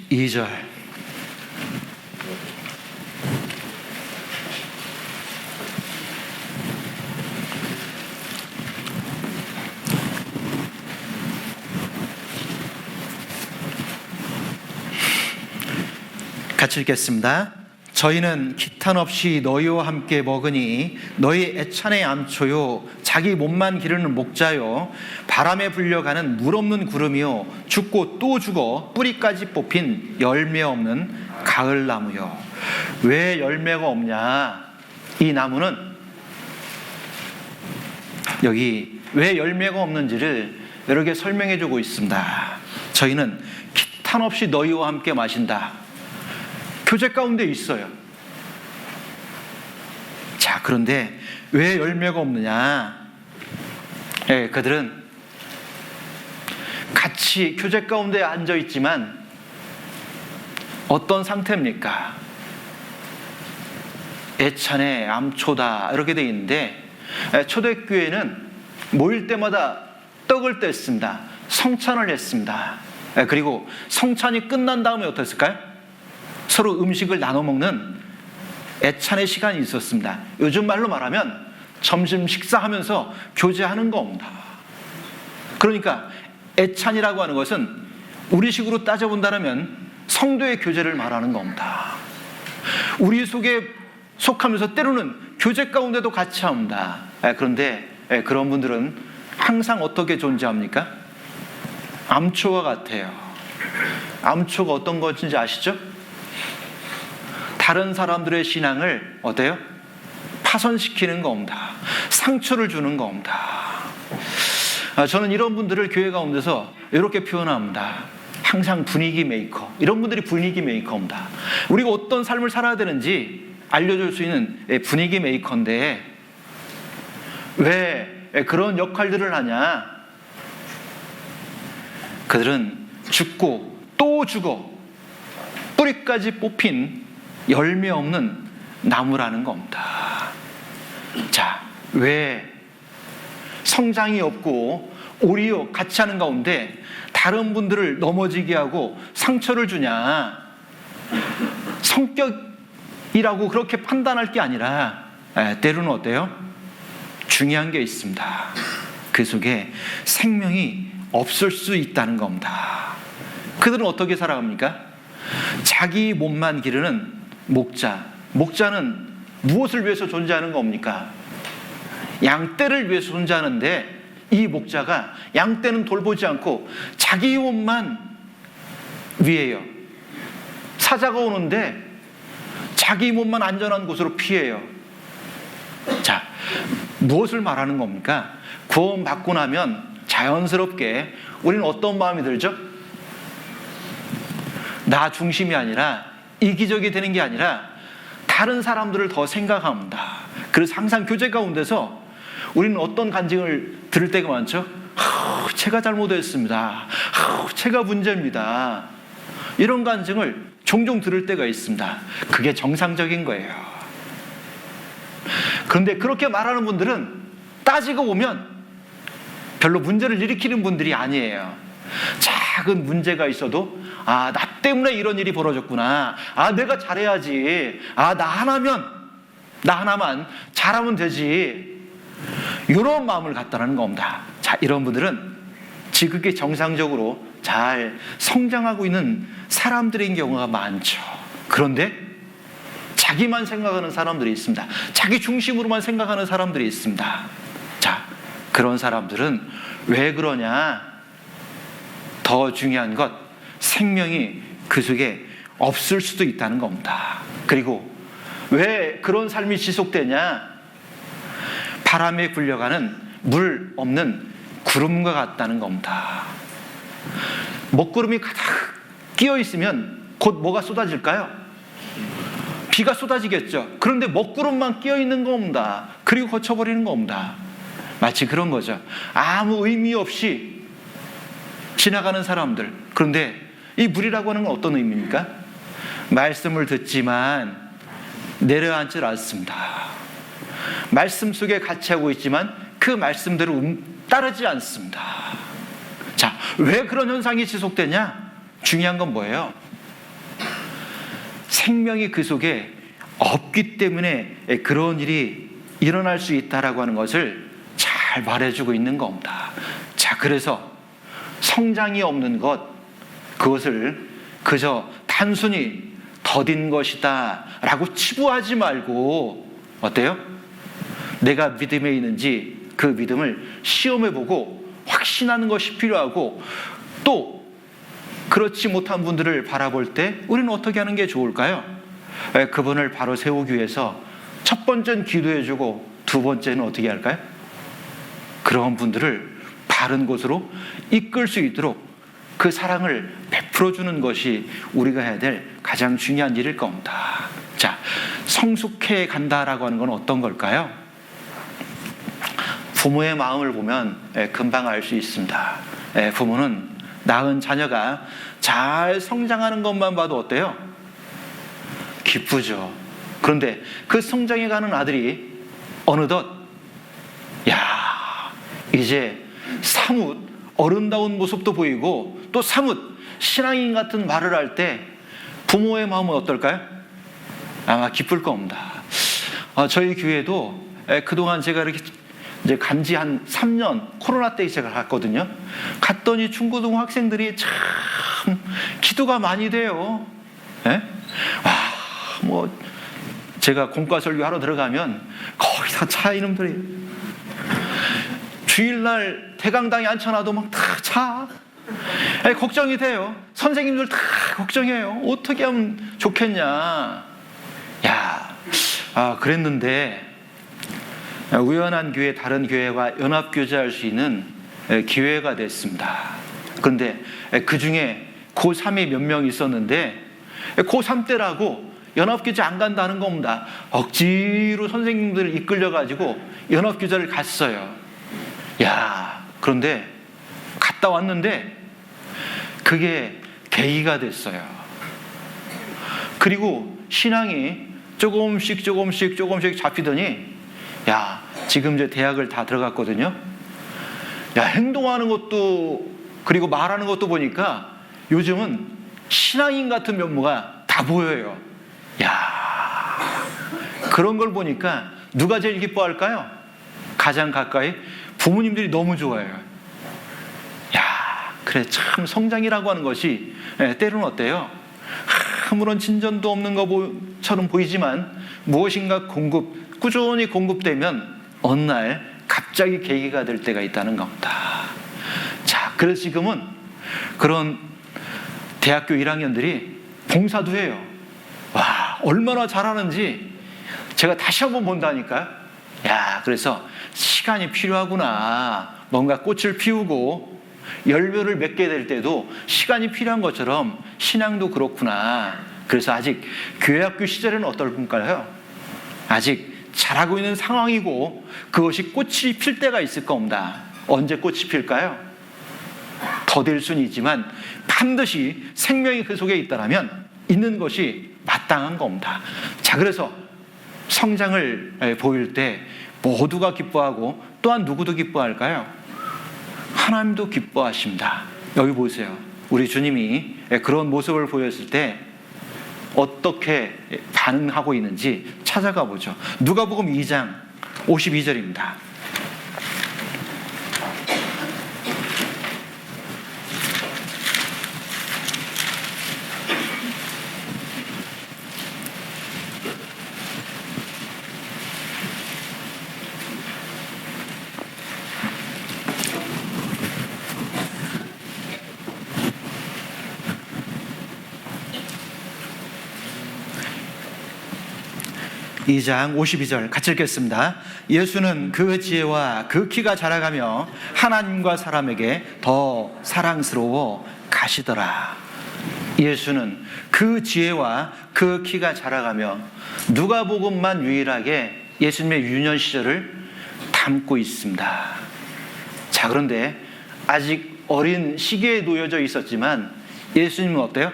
(12절) 같이 읽겠습니다. 저희는 기탄 없이 너희와 함께 먹으니 너희 애찬의 암초요 자기 몸만 기르는 목자요 바람에 불려가는 물 없는 구름이요 죽고 또 죽어 뿌리까지 뽑힌 열매 없는 가을나무요. 왜 열매가 없냐? 이 나무는 여기 왜 열매가 없는지를 여러 개 설명해 주고 있습니다. 저희는 기탄 없이 너희와 함께 마신다. 교제 가운데 있어요. 자, 그런데 왜 열매가 없느냐? 그들은 같이 교제 가운데 앉아 있지만 어떤 상태입니까? 애찬의 암초다 이렇게 되어 있는데, 초대교회는 모일 때마다 떡을 뗐습니다. 성찬을 했습니다. 그리고 성찬이 끝난 다음에 어땠을까요? 서로 음식을 나눠 먹는 애찬의 시간이 있었습니다. 요즘 말로 말하면 점심 식사하면서 교제하는 겁니다. 그러니까 애찬이라고 하는 것은 우리식으로 따져본다면 성도의 교제를 말하는 겁니다. 우리 속에 속하면서 때로는 교제 가운데도 같이 합니다. 그런데 그런 분들은 항상 어떻게 존재합니까? 암초와 같아요. 암초가 어떤 것인지 아시죠? 다른 사람들의 신앙을 어때요? 파손시키는 겁니다. 상처를 주는 겁니다. 저는 이런 분들을 교회 가운데서 이렇게 표현합니다. 항상 분위기 메이커. 이런 분들이 분위기 메이커입니다. 우리가 어떤 삶을 살아야 되는지 알려줄 수 있는 분위기 메이커인데, 왜 그런 역할들을 하냐? 그들은 죽고 또 죽어 뿌리까지 뽑힌 열매 없는 나무라는 겁니다. 자, 왜 성장이 없고 오히려 같이 하는 가운데 다른 분들을 넘어지게 하고 상처를 주냐? 성격이라고 그렇게 판단할 게 아니라 때로는 어때요? 중요한 게 있습니다. 그 속에 생명이 없을 수 있다는 겁니다. 그들은 어떻게 살아갑니까? 자기 몸만 기르는 목자. 목자는 무엇을 위해서 존재하는 겁니까? 양떼를 위해서 존재하는데 이 목자가 양떼는 돌보지 않고 자기 몸만 위해요. 사자가 오는데 자기 몸만 안전한 곳으로 피해요. 자, 무엇을 말하는 겁니까? 구원받고 나면 자연스럽게 우리는 어떤 마음이 들죠? 나 중심이 아니라 이기적이 되는 게 아니라 다른 사람들을 더 생각합니다. 그래서 항상 교제 가운데서 우리는 어떤 간증을 들을 때가 많죠? 제가 잘못했습니다. 제가 문제입니다. 이런 간증을 종종 들을 때가 있습니다. 그게 정상적인 거예요. 그런데 그렇게 말하는 분들은 따지고 보면 별로 문제를 일으키는 분들이 아니에요. 작은 문제가 있어도 나 때문에 이런 일이 벌어졌구나. 내가 잘해야지. 나 하나만 잘하면 되지. 이런 마음을 갖다라는 겁니다. 자, 이런 분들은 지극히 정상적으로 잘 성장하고 있는 사람들인 경우가 많죠. 그런데 자기만 생각하는 사람들이 있습니다. 자기 중심으로만 생각하는 사람들이 있습니다. 자, 그런 사람들은 왜 그러냐? 더 중요한 것, 생명이 그 속에 없을 수도 있다는 겁니다. 그리고 왜 그런 삶이 지속되냐? 바람에 굴려가는 물 없는 구름과 같다는 겁니다. 먹구름이 가득 끼어 있으면 곧 뭐가 쏟아질까요? 비가 쏟아지겠죠. 그런데 먹구름만 끼어 있는 겁니다. 그리고 거쳐버리는 겁니다. 마치 그런 거죠. 아무 의미 없이 지나가는 사람들. 그런데 이 물이라고 하는 건 어떤 의미입니까? 말씀을 듣지만 내려앉질 않습니다. 말씀 속에 같이 하고 있지만 그 말씀대로 따르지 않습니다. 자, 왜 그런 현상이 지속되냐? 중요한 건 뭐예요? 생명이 그 속에 없기 때문에 그런 일이 일어날 수 있다라고 하는 것을 잘 말해주고 있는 겁니다. 자, 그래서 성장이 없는 것, 그것을 그저 단순히 더딘 것이다 라고 치부하지 말고 어때요? 내가 믿음에 있는지 그 믿음을 시험해보고 확신하는 것이 필요하고, 또 그렇지 못한 분들을 바라볼 때 우리는 어떻게 하는 게 좋을까요? 그분을 바로 세우기 위해서 첫 번째는 기도해주고 두 번째는 어떻게 할까요? 그런 분들을 바른 곳으로 이끌 수 있도록 그 사랑을 베풀어주는 것이 우리가 해야 될 가장 중요한 일일 겁니다. 자, 성숙해 간다라고 하는 건 어떤 걸까요? 부모의 마음을 보면 금방 알 수 있습니다. 부모는 낳은 자녀가 잘 성장하는 것만 봐도 어때요? 기쁘죠. 그런데 그 성장해가는 아들이 어느덧 이제 사뭇 어른다운 모습도 보이고 또 사뭇 신앙인 같은 말을 할 때 부모의 마음은 어떨까요? 아마 기쁠 겁니다. 저희 교회도 그동안 제가 이렇게 이제 간지 한 3년 코로나 때 제가 갔거든요. 갔더니 중고등 학생들이 참 기도가 많이 돼요. 제가 공과 설교하러 들어가면 거의 다 차 이놈들이 주일날 대강당에 앉혀놔도 막 다 차. 걱정이 돼요. 선생님들 다 걱정해요. 어떻게 하면 좋겠냐. 그랬는데 우연한 교회, 다른 교회와 연합교제할 수 있는 기회가 됐습니다. 그런데 그 중에 고3이 몇 명 있었는데 고3 때라고 연합교제 안 간다는 겁니다. 억지로 선생님들을 이끌려가지고 연합교제를 갔어요. 그런데 갔다 왔는데 그게 계기가 됐어요. 그리고 신앙이 조금씩 잡히더니 지금 이제 대학을 다 들어갔거든요. 행동하는 것도 그리고 말하는 것도 보니까 요즘은 신앙인 같은 면모가 다 보여요. 그런 걸 보니까 누가 제일 기뻐할까요? 가장 가까이 부모님들이 너무 좋아해요. 야, 그래, 참 성장이라고 하는 것이 때로는 어때요? 아무런 진전도 없는 것처럼 보이지만 무엇인가 꾸준히 공급되면 어느 날 갑자기 계기가 될 때가 있다는 겁니다. 자, 그래서 지금은 그런 대학교 1학년들이 봉사도 해요. 와, 얼마나 잘하는지 제가 다시 한번 본다니까요. 야, 그래서 시간이 필요하구나. 뭔가 꽃을 피우고 열매를 맺게 될 때도 시간이 필요한 것처럼 신앙도 그렇구나. 그래서 아직 교회학교 시절에는 어떨까요? 아직 자라고 있는 상황이고 그것이 꽃이 필 때가 있을 겁니다. 언제 꽃이 필까요? 더딜 수는 있지만 반드시 생명이 그 속에 있다면 있는 것이 마땅한 겁니다. 자, 그래서 성장을 보일 때 모두가 기뻐하고 또한 누구도 기뻐할까요? 하나님도 기뻐하십니다. 여기 보세요. 우리 주님이 그런 모습을 보였을 때 어떻게 반응하고 있는지 찾아가 보죠. 누가복음 2장 52절입니다. 이 장 52절 같이 읽겠습니다. 예수는 그 지혜와 그 키가 자라가며 하나님과 사람에게 더 사랑스러워 가시더라. 예수는 그 지혜와 그 키가 자라가며 누가복음만 유일하게 예수님의 유년 시절을 담고 있습니다. 자, 그런데 아직 어린 시기에 놓여져 있었지만 예수님은 어때요?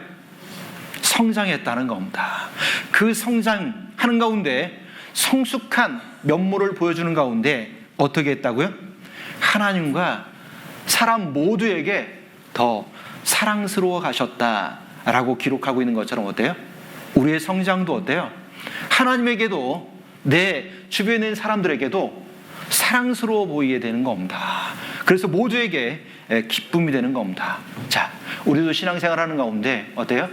성장했다는 겁니다. 그 성장하는 가운데 성숙한 면모를 보여주는 가운데 어떻게 했다고요? 하나님과 사람 모두에게 더 사랑스러워 가셨다라고 기록하고 있는 것처럼 어때요? 우리의 성장도 어때요? 하나님에게도 내 주변에 있는 사람들에게도 사랑스러워 보이게 되는 겁니다. 그래서 모두에게 기쁨이 되는 겁니다. 자, 우리도 신앙생활하는 가운데 어때요?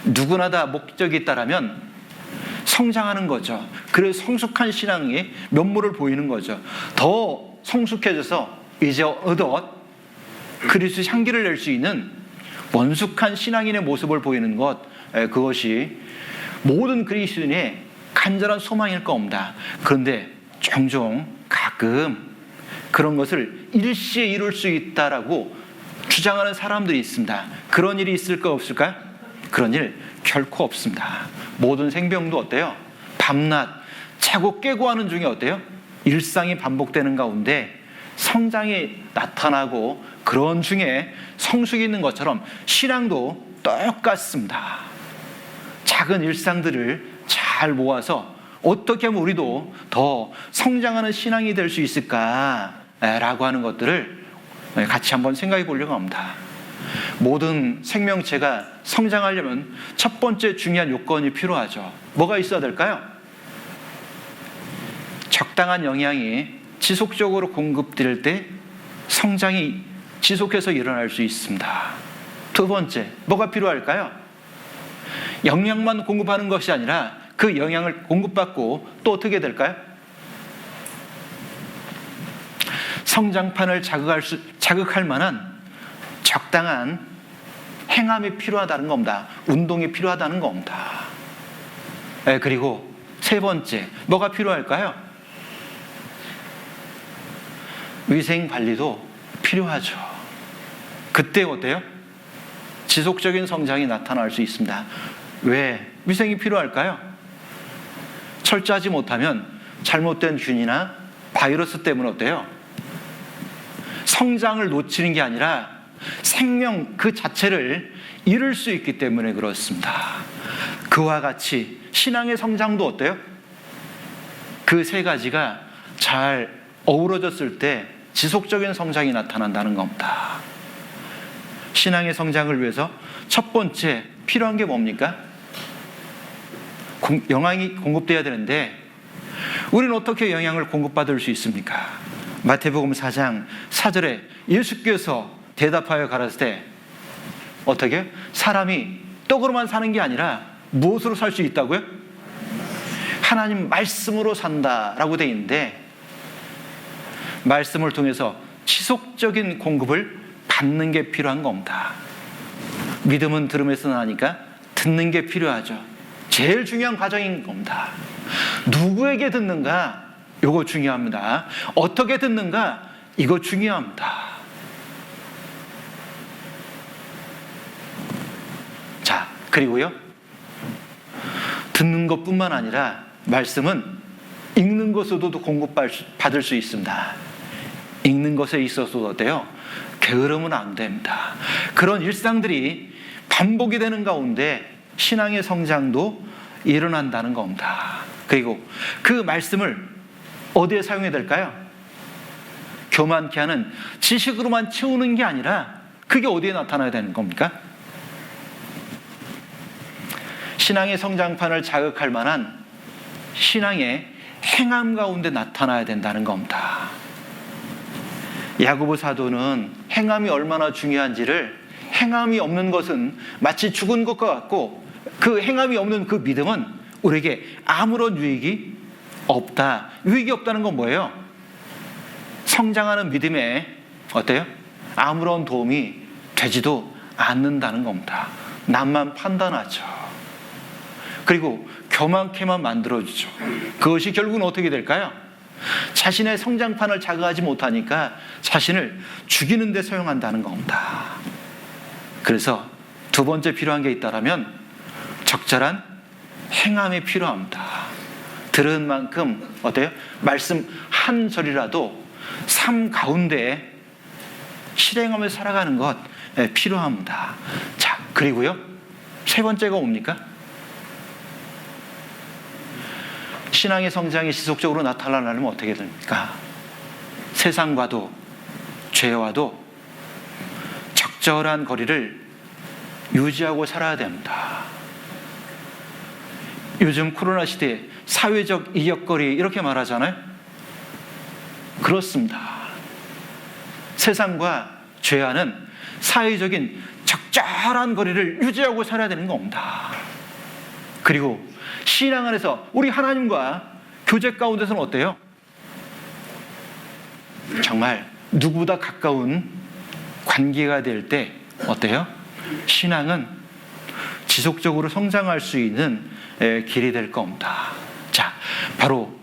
누구나 다 목적이 있다라면 성장하는 거죠. 그래서 성숙한 신앙의 면모를 보이는 거죠. 더 성숙해져서 이제 어덧 그리스도의 향기를 낼 수 있는 원숙한 신앙인의 모습을 보이는 것, 그것이 모든 그리스도인의 간절한 소망일 겁니다. 그런데 종종 가끔 그런 것을 일시에 이룰 수 있다라고 주장하는 사람들이 있습니다. 그런 일이 있을까 없을까요? 그런 일 결코 없습니다. 모든 생명도 어때요? 밤낮 자고 깨고 하는 중에 어때요? 일상이 반복되는 가운데 성장이 나타나고 그런 중에 성숙이 있는 것처럼 신앙도 똑같습니다. 작은 일상들을 잘 모아서 어떻게 하면 우리도 더 성장하는 신앙이 될 수 있을까라고 하는 것들을 같이 한번 생각해 보려고 합니다. 모든 생명체가 성장하려면 첫 번째 중요한 요건이 필요하죠. 뭐가 있어야 될까요? 적당한 영양이 지속적으로 공급될 때 성장이 지속해서 일어날 수 있습니다. 두 번째, 뭐가 필요할까요? 영양만 공급하는 것이 아니라 그 영양을 공급받고 또 어떻게 될까요? 성장판을 자극할 만한 적당한 행함이 필요하다는 겁니다. 운동이 필요하다는 겁니다. 그리고 세 번째, 뭐가 필요할까요? 위생 관리도 필요하죠. 그때 어때요? 지속적인 성장이 나타날 수 있습니다. 왜 위생이 필요할까요? 철저하지 못하면 잘못된 균이나 바이러스 때문에 어때요? 성장을 놓치는 게 아니라 생명 그 자체를 잃을 수 있기 때문에 그렇습니다. 그와 같이 신앙의 성장도 어때요? 그 세 가지가 잘 어우러졌을 때 지속적인 성장이 나타난다는 겁니다. 신앙의 성장을 위해서 첫 번째 필요한 게 뭡니까? 영양이 공급돼야 되는데 우리는 어떻게 영향을 공급받을 수 있습니까? 마태복음 4장 4절에 예수께서 대답하여 가라사대 때 어떻게? 사람이 떡으로만 사는 게 아니라 무엇으로 살 수 있다고요? 하나님 말씀으로 산다라고 되어 있는데, 말씀을 통해서 지속적인 공급을 받는 게 필요한 겁니다. 믿음은 들음에서 나니까 듣는 게 필요하죠. 제일 중요한 과정인 겁니다. 누구에게 듣는가? 이거 중요합니다. 어떻게 듣는가? 이거 중요합니다. 자, 그리고요, 듣는 것뿐만 아니라 말씀은 읽는 것으로도 공급받을 수 있습니다. 읽는 것에 있어서도 어때요? 게으르면 안 됩니다. 그런 일상들이 반복이 되는 가운데 신앙의 성장도 일어난다는 겁니다. 그리고 그 말씀을 어디에 사용해야 될까요? 교만케 하는 지식으로만 채우는 게 아니라 그게 어디에 나타나야 되는 겁니까? 신앙의 성장판을 자극할 만한 신앙의 행함 가운데 나타나야 된다는 겁니다. 야고보 사도는 행함이 얼마나 중요한지를, 행함이 없는 것은 마치 죽은 것과 같고 그 행함이 없는 그 믿음은 우리에게 아무런 유익이 없다. 유익이 없다는 건 뭐예요? 성장하는 믿음에 어때요? 아무런 도움이 되지도 않는다는 겁니다. 남만 판단하죠. 그리고 교만케만 만들어주죠. 그것이 결국은 어떻게 될까요? 자신의 성장판을 자극하지 못하니까 자신을 죽이는 데 사용한다는 겁니다. 그래서 두 번째 필요한 게 있다면 적절한 행함이 필요합니다. 들은 만큼 어때요? 말씀 한 절이라도 삶 가운데 실행하며 살아가는 것 필요합니다. 자, 그리고요, 세 번째가 뭡니까? 신앙의 성장이 지속적으로 나타나려면 어떻게 됩니까? 세상과도 죄와도 적절한 거리를 유지하고 살아야 됩니다. 요즘 코로나 시대에 사회적 이격거리 이렇게 말하잖아요. 그렇습니다. 세상과 죄와는 사회적인 적절한 거리를 유지하고 살아야 되는 겁니다. 그리고 신앙 안에서 우리 하나님과 교제 가운데서는 어때요? 정말 누구보다 가까운 관계가 될 때 어때요? 신앙은 지속적으로 성장할 수 있는 길이 될 겁니다. 자, 바로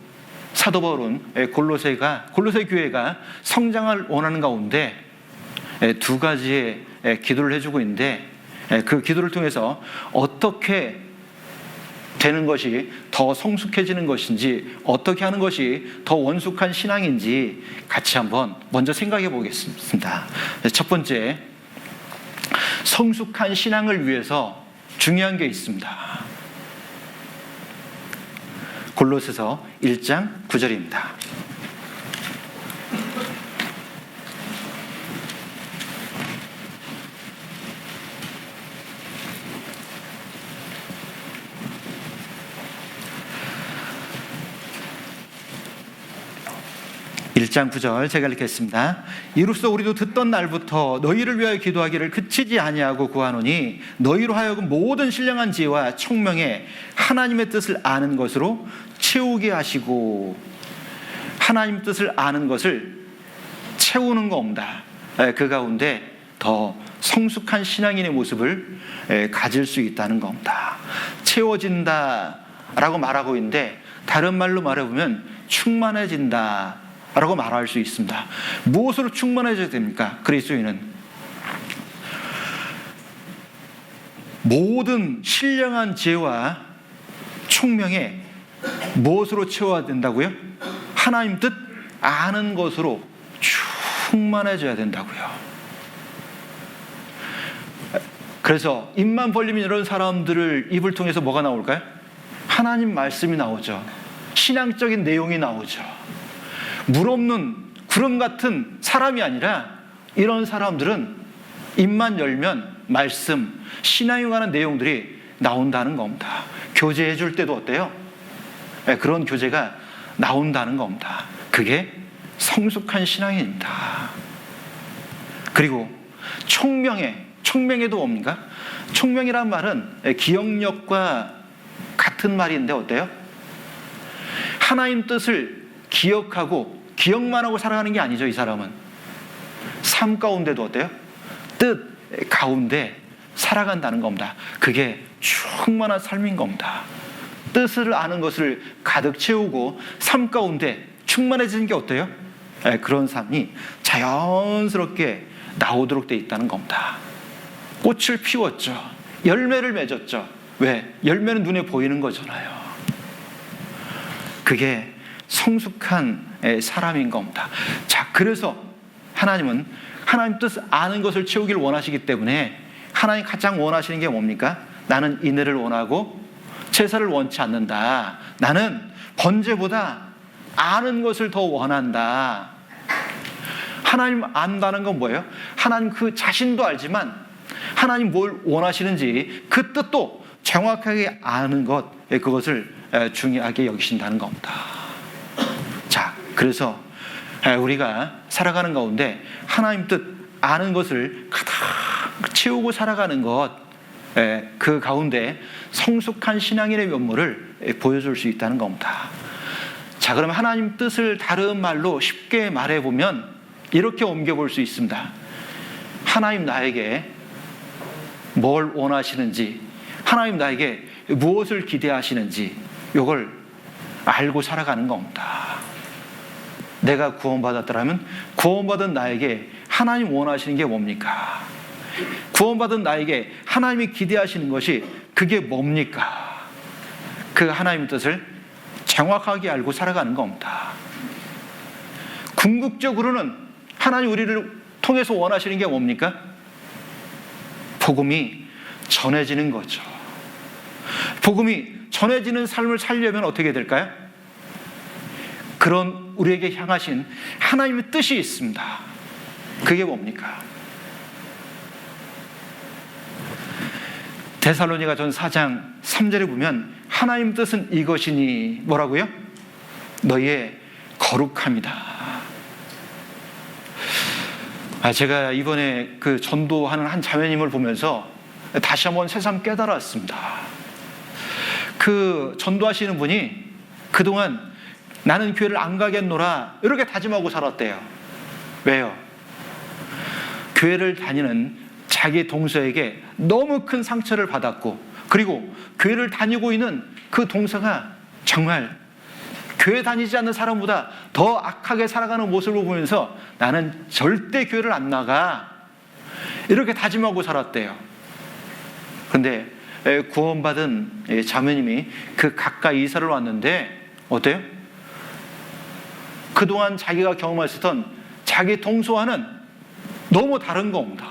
사도 바울은 골로새 교회가 성장을 원하는 가운데 두 가지의 기도를 해주고 있는데, 그 기도를 통해서 어떻게 되는 것이 더 성숙해지는 것인지, 어떻게 하는 것이 더 원숙한 신앙인지 같이 한번 먼저 생각해 보겠습니다. 첫 번째, 성숙한 신앙을 위해서 중요한 게 있습니다. 골로새서 1장 9절입니다. (1장 9절) 제가 읽겠습니다. 이로써 우리도 듣던 날부터 너희를 위하여 기도하기를 그치지 아니하고 구하노니 너희로 하여금 모든 신령한 지혜와 총명에 하나님의 뜻을 아는 것으로 채우게 하시고, 하나님 뜻을 아는 것을 채우는 겁니다. 그 가운데 더 성숙한 신앙인의 모습을 가질 수 있다는 겁니다. 채워진다라고 말하고 있는데, 다른 말로 말해보면 충만해진다 라고 말할 수 있습니다. 무엇으로 충만해져야 됩니까? 그리스도인은 모든 신령한 지혜와 총명에 무엇으로 채워야 된다고요? 하나님 뜻 아는 것으로 충만해져야 된다고요. 그래서 입만 벌리면 이런 사람들을 입을 통해서 뭐가 나올까요? 하나님 말씀이 나오죠. 신앙적인 내용이 나오죠. 물 없는 구름 같은 사람이 아니라 이런 사람들은 입만 열면 말씀, 신앙에 관한 내용들이 나온다는 겁니다. 교제해 줄 때도 어때요? 그런 교제가 나온다는 겁니다. 그게 성숙한 신앙입니다. 그리고 총명에도 뭡니까? 총명이란 말은 기억력과 같은 말인데 어때요? 하나님 뜻을 기억하고 기억만 하고 살아가는 게 아니죠. 이 사람은 삶 가운데도 어때요? 뜻 가운데 살아간다는 겁니다. 그게 충만한 삶인 겁니다. 뜻을 아는 것을 가득 채우고 삶 가운데 충만해지는 게 어때요? 그런 삶이 자연스럽게 나오도록 돼 있다는 겁니다. 꽃을 피웠죠. 열매를 맺었죠. 왜? 열매는 눈에 보이는 거잖아요. 그게 성숙한 사람인 겁니다. 자, 그래서 하나님은 하나님 뜻 아는 것을 채우기를 원하시기 때문에 하나님 가장 원하시는 게 뭡니까? 나는 인애를 원하고 제사를 원치 않는다. 나는 번제보다 아는 것을 더 원한다. 하나님 안다는 건 뭐예요? 하나님 그 자신도 알지만 하나님 뭘 원하시는지 그 뜻도 정확하게 아는 것, 그것을 중요하게 여기신다는 겁니다. 자, 그래서 우리가 살아가는 가운데 하나님 뜻 아는 것을 가득 채우고 살아가는 것, 그 가운데 성숙한 신앙인의 면모를 보여줄 수 있다는 겁니다. 자, 그러면 하나님 뜻을 다른 말로 쉽게 말해보면 이렇게 옮겨볼 수 있습니다. 하나님 나에게 뭘 원하시는지, 하나님 나에게 무엇을 기대하시는지 이걸 알고 살아가는 겁니다. 내가 구원받았더라면 구원받은 나에게 하나님 원하시는 게 뭡니까? 구원받은 나에게 하나님이 기대하시는 것이 그게 뭡니까? 그 하나님의 뜻을 정확하게 알고 살아가는 겁니다. 궁극적으로는 하나님 우리를 통해서 원하시는 게 뭡니까? 복음이 전해지는 거죠. 복음이 전해지는 삶을 살려면 어떻게 될까요? 그런 우리에게 향하신 하나님의 뜻이 있습니다. 그게 뭡니까? 데살로니가전 4장 3절에 보면 하나님 뜻은 이것이니 뭐라고요? 너희의 거룩함이다. 제가 이번에 그 전도하는 한 자매님을 보면서 다시 한번 새삼 깨달았습니다. 그 전도하시는 분이 그동안 나는 교회를 안 가겠노라 이렇게 다짐하고 살았대요. 왜요? 교회를 다니는 자기 동서에게 너무 큰 상처를 받았고, 그리고 교회를 다니고 있는 그 동서가 정말 교회 다니지 않는 사람보다 더 악하게 살아가는 모습을 보면서 나는 절대 교회를 안 나가 이렇게 다짐하고 살았대요. 그런데 구원받은 자매님이 그 가까이 이사를 왔는데 어때요? 그동안 자기가 경험했었던 자기 동서와는 너무 다른 겁니다.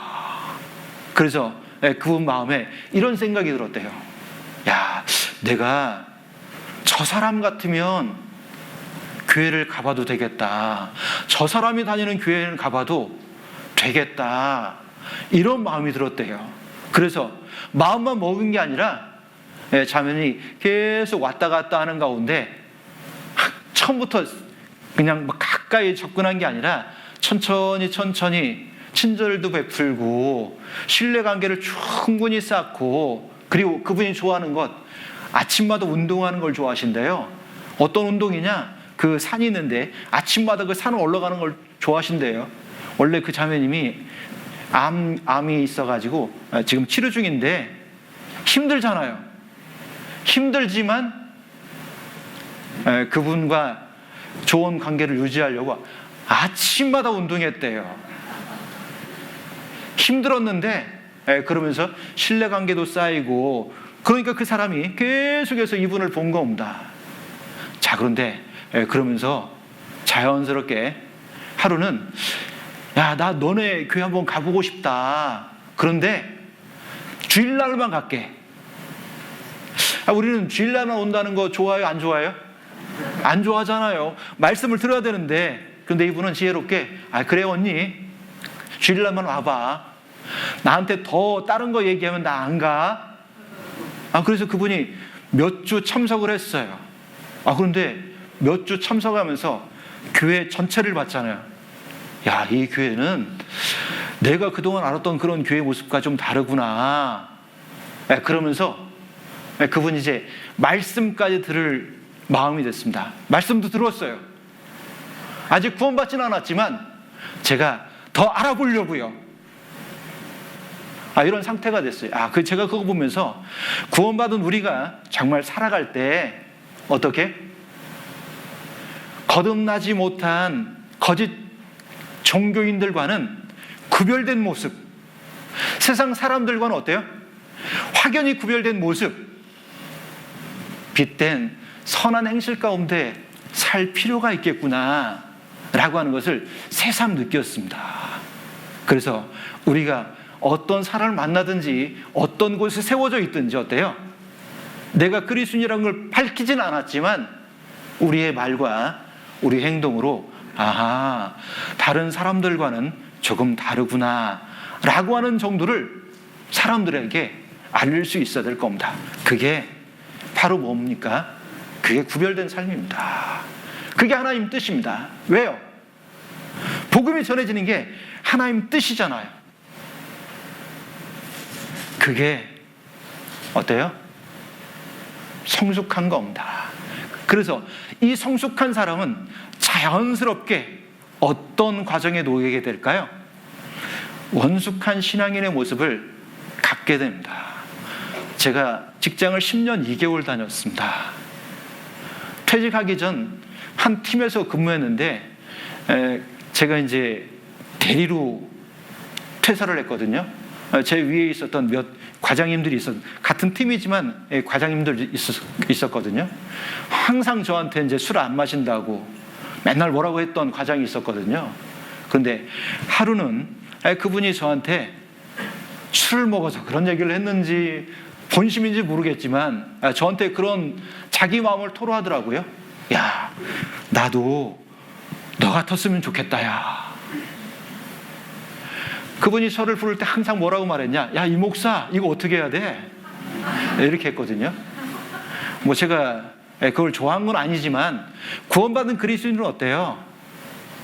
그래서 그분 마음에 이런 생각이 들었대요. 야, 내가 저 사람 같으면 교회를 가봐도 되겠다. 저 사람이 다니는 교회를 가봐도 되겠다. 이런 마음이 들었대요. 그래서 마음만 먹은 게 아니라 자매니 계속 왔다 갔다 하는 가운데 처음부터 그냥 막 가까이 접근한 게 아니라 천천히 친절도 베풀고 신뢰관계를 충분히 쌓고, 그리고 그분이 좋아하는 것, 아침마다 운동하는 걸 좋아하신대요. 어떤 운동이냐? 그 산이 있는데 아침마다 그 산을 올라가는 걸 좋아하신대요. 원래 그 자매님이 암이 있어가지고 지금 치료 중인데 힘들잖아요. 힘들지만 그분과 좋은 관계를 유지하려고 아침마다 운동했대요. 힘들었는데 그러면서 신뢰관계도 쌓이고, 그러니까 그 사람이 계속해서 이분을 본 겁니다. 자, 그런데 그러면서 자연스럽게 하루는 야, 나 너네 교회 한번 가보고 싶다. 그런데 주일날만 갈게. 우리는 주일날만 온다는 거 좋아요? 안 좋아요? 안 좋아하잖아요. 말씀을 들어야 되는데. 그런데 이분은 지혜롭게 그래 언니 주일날만 와봐. 나한테 더 다른 거 얘기하면 나 안 가. 그래서 그분이 몇 주 참석을 했어요. 그런데 몇 주 참석하면서 교회 전체를 봤잖아요. 야, 이 교회는 내가 그동안 알았던 그런 교회 모습과 좀 다르구나. 그러면서 그분이 이제 말씀까지 들을 마음이 됐습니다. 말씀도 들었어요. 아직 구원받지는 않았지만 제가 더 알아보려고요. 이런 상태가 됐어요. 제가 그거 보면서 구원받은 우리가 정말 살아갈 때 어떻게? 거듭나지 못한 거짓 종교인들과는 구별된 모습, 세상 사람들과는 어때요? 확연히 구별된 모습, 빛된 선한 행실 가운데 살 필요가 있겠구나 라고 하는 것을 새삼 느꼈습니다. 그래서 우리가 어떤 사람을 만나든지 어떤 곳에 세워져 있든지 어때요? 내가 그리스도인이라는 걸 밝히진 않았지만 우리의 말과 우리 행동으로 다른 사람들과는 조금 다르구나 라고 하는 정도를 사람들에게 알릴 수 있어야 될 겁니다. 그게 바로 뭡니까? 그게 구별된 삶입니다. 그게 하나님 뜻입니다. 왜요? 복음이 전해지는 게 하나님 뜻이잖아요. 그게 어때요? 성숙한 겁니다. 그래서 이 성숙한 사람은 자연스럽게 어떤 과정에 놓이게 될까요? 원숙한 신앙인의 모습을 갖게 됩니다. 제가 직장을 10년 2개월 다녔습니다. 퇴직하기 전 한 팀에서 근무했는데 제가 이제 대리로 퇴사를 했거든요. 제 위에 있었던 몇 과장님들이 같은 팀이지만 과장님들 있었거든요. 항상 저한테 이제 술 안 마신다고 맨날 뭐라고 했던 과장이 있었거든요. 그런데 하루는 그분이 저한테 술을 먹어서 그런 얘기를 했는지 본심인지 모르겠지만 저한테 그런 자기 마음을 토로하더라고요. 야, 나도 너 같았으면 좋겠다, 야. 그분이 저를 부를 때 항상 뭐라고 말했냐? 야, 이 목사, 이거 어떻게 해야 돼? 이렇게 했거든요. 제가 그걸 좋아한 건 아니지만 구원받은 그리스도인은 어때요?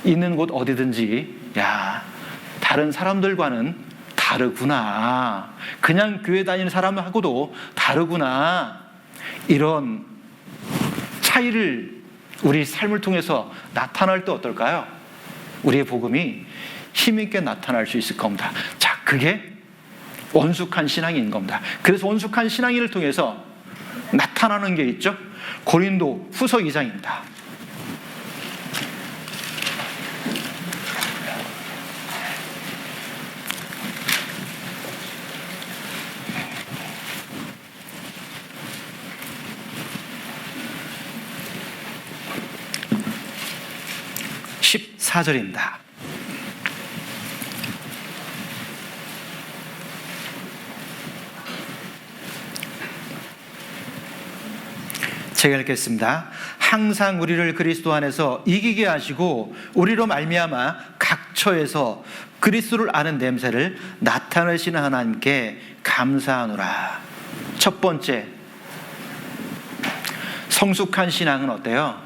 있는 곳 어디든지 야, 다른 사람들과는 다르구나. 그냥 교회 다니는 사람하고도 다르구나. 이런 차이를 우리 삶을 통해서 나타날 때 어떨까요? 우리의 복음이 힘있게 나타날 수 있을 겁니다. 자, 그게 원숙한 신앙인 겁니다. 그래서 원숙한 신앙인을 통해서 나타나는 게 있죠. 고린도 후서 2장입니다. (14절입니다) 제가 읽겠습니다. 항상 우리를 그리스도 안에서 이기게 하시고 우리로 말미암아 각 처에서 그리스도를 아는 냄새를 나타내시는 하나님께 감사하노라. 첫 번째, 성숙한 신앙은 어때요?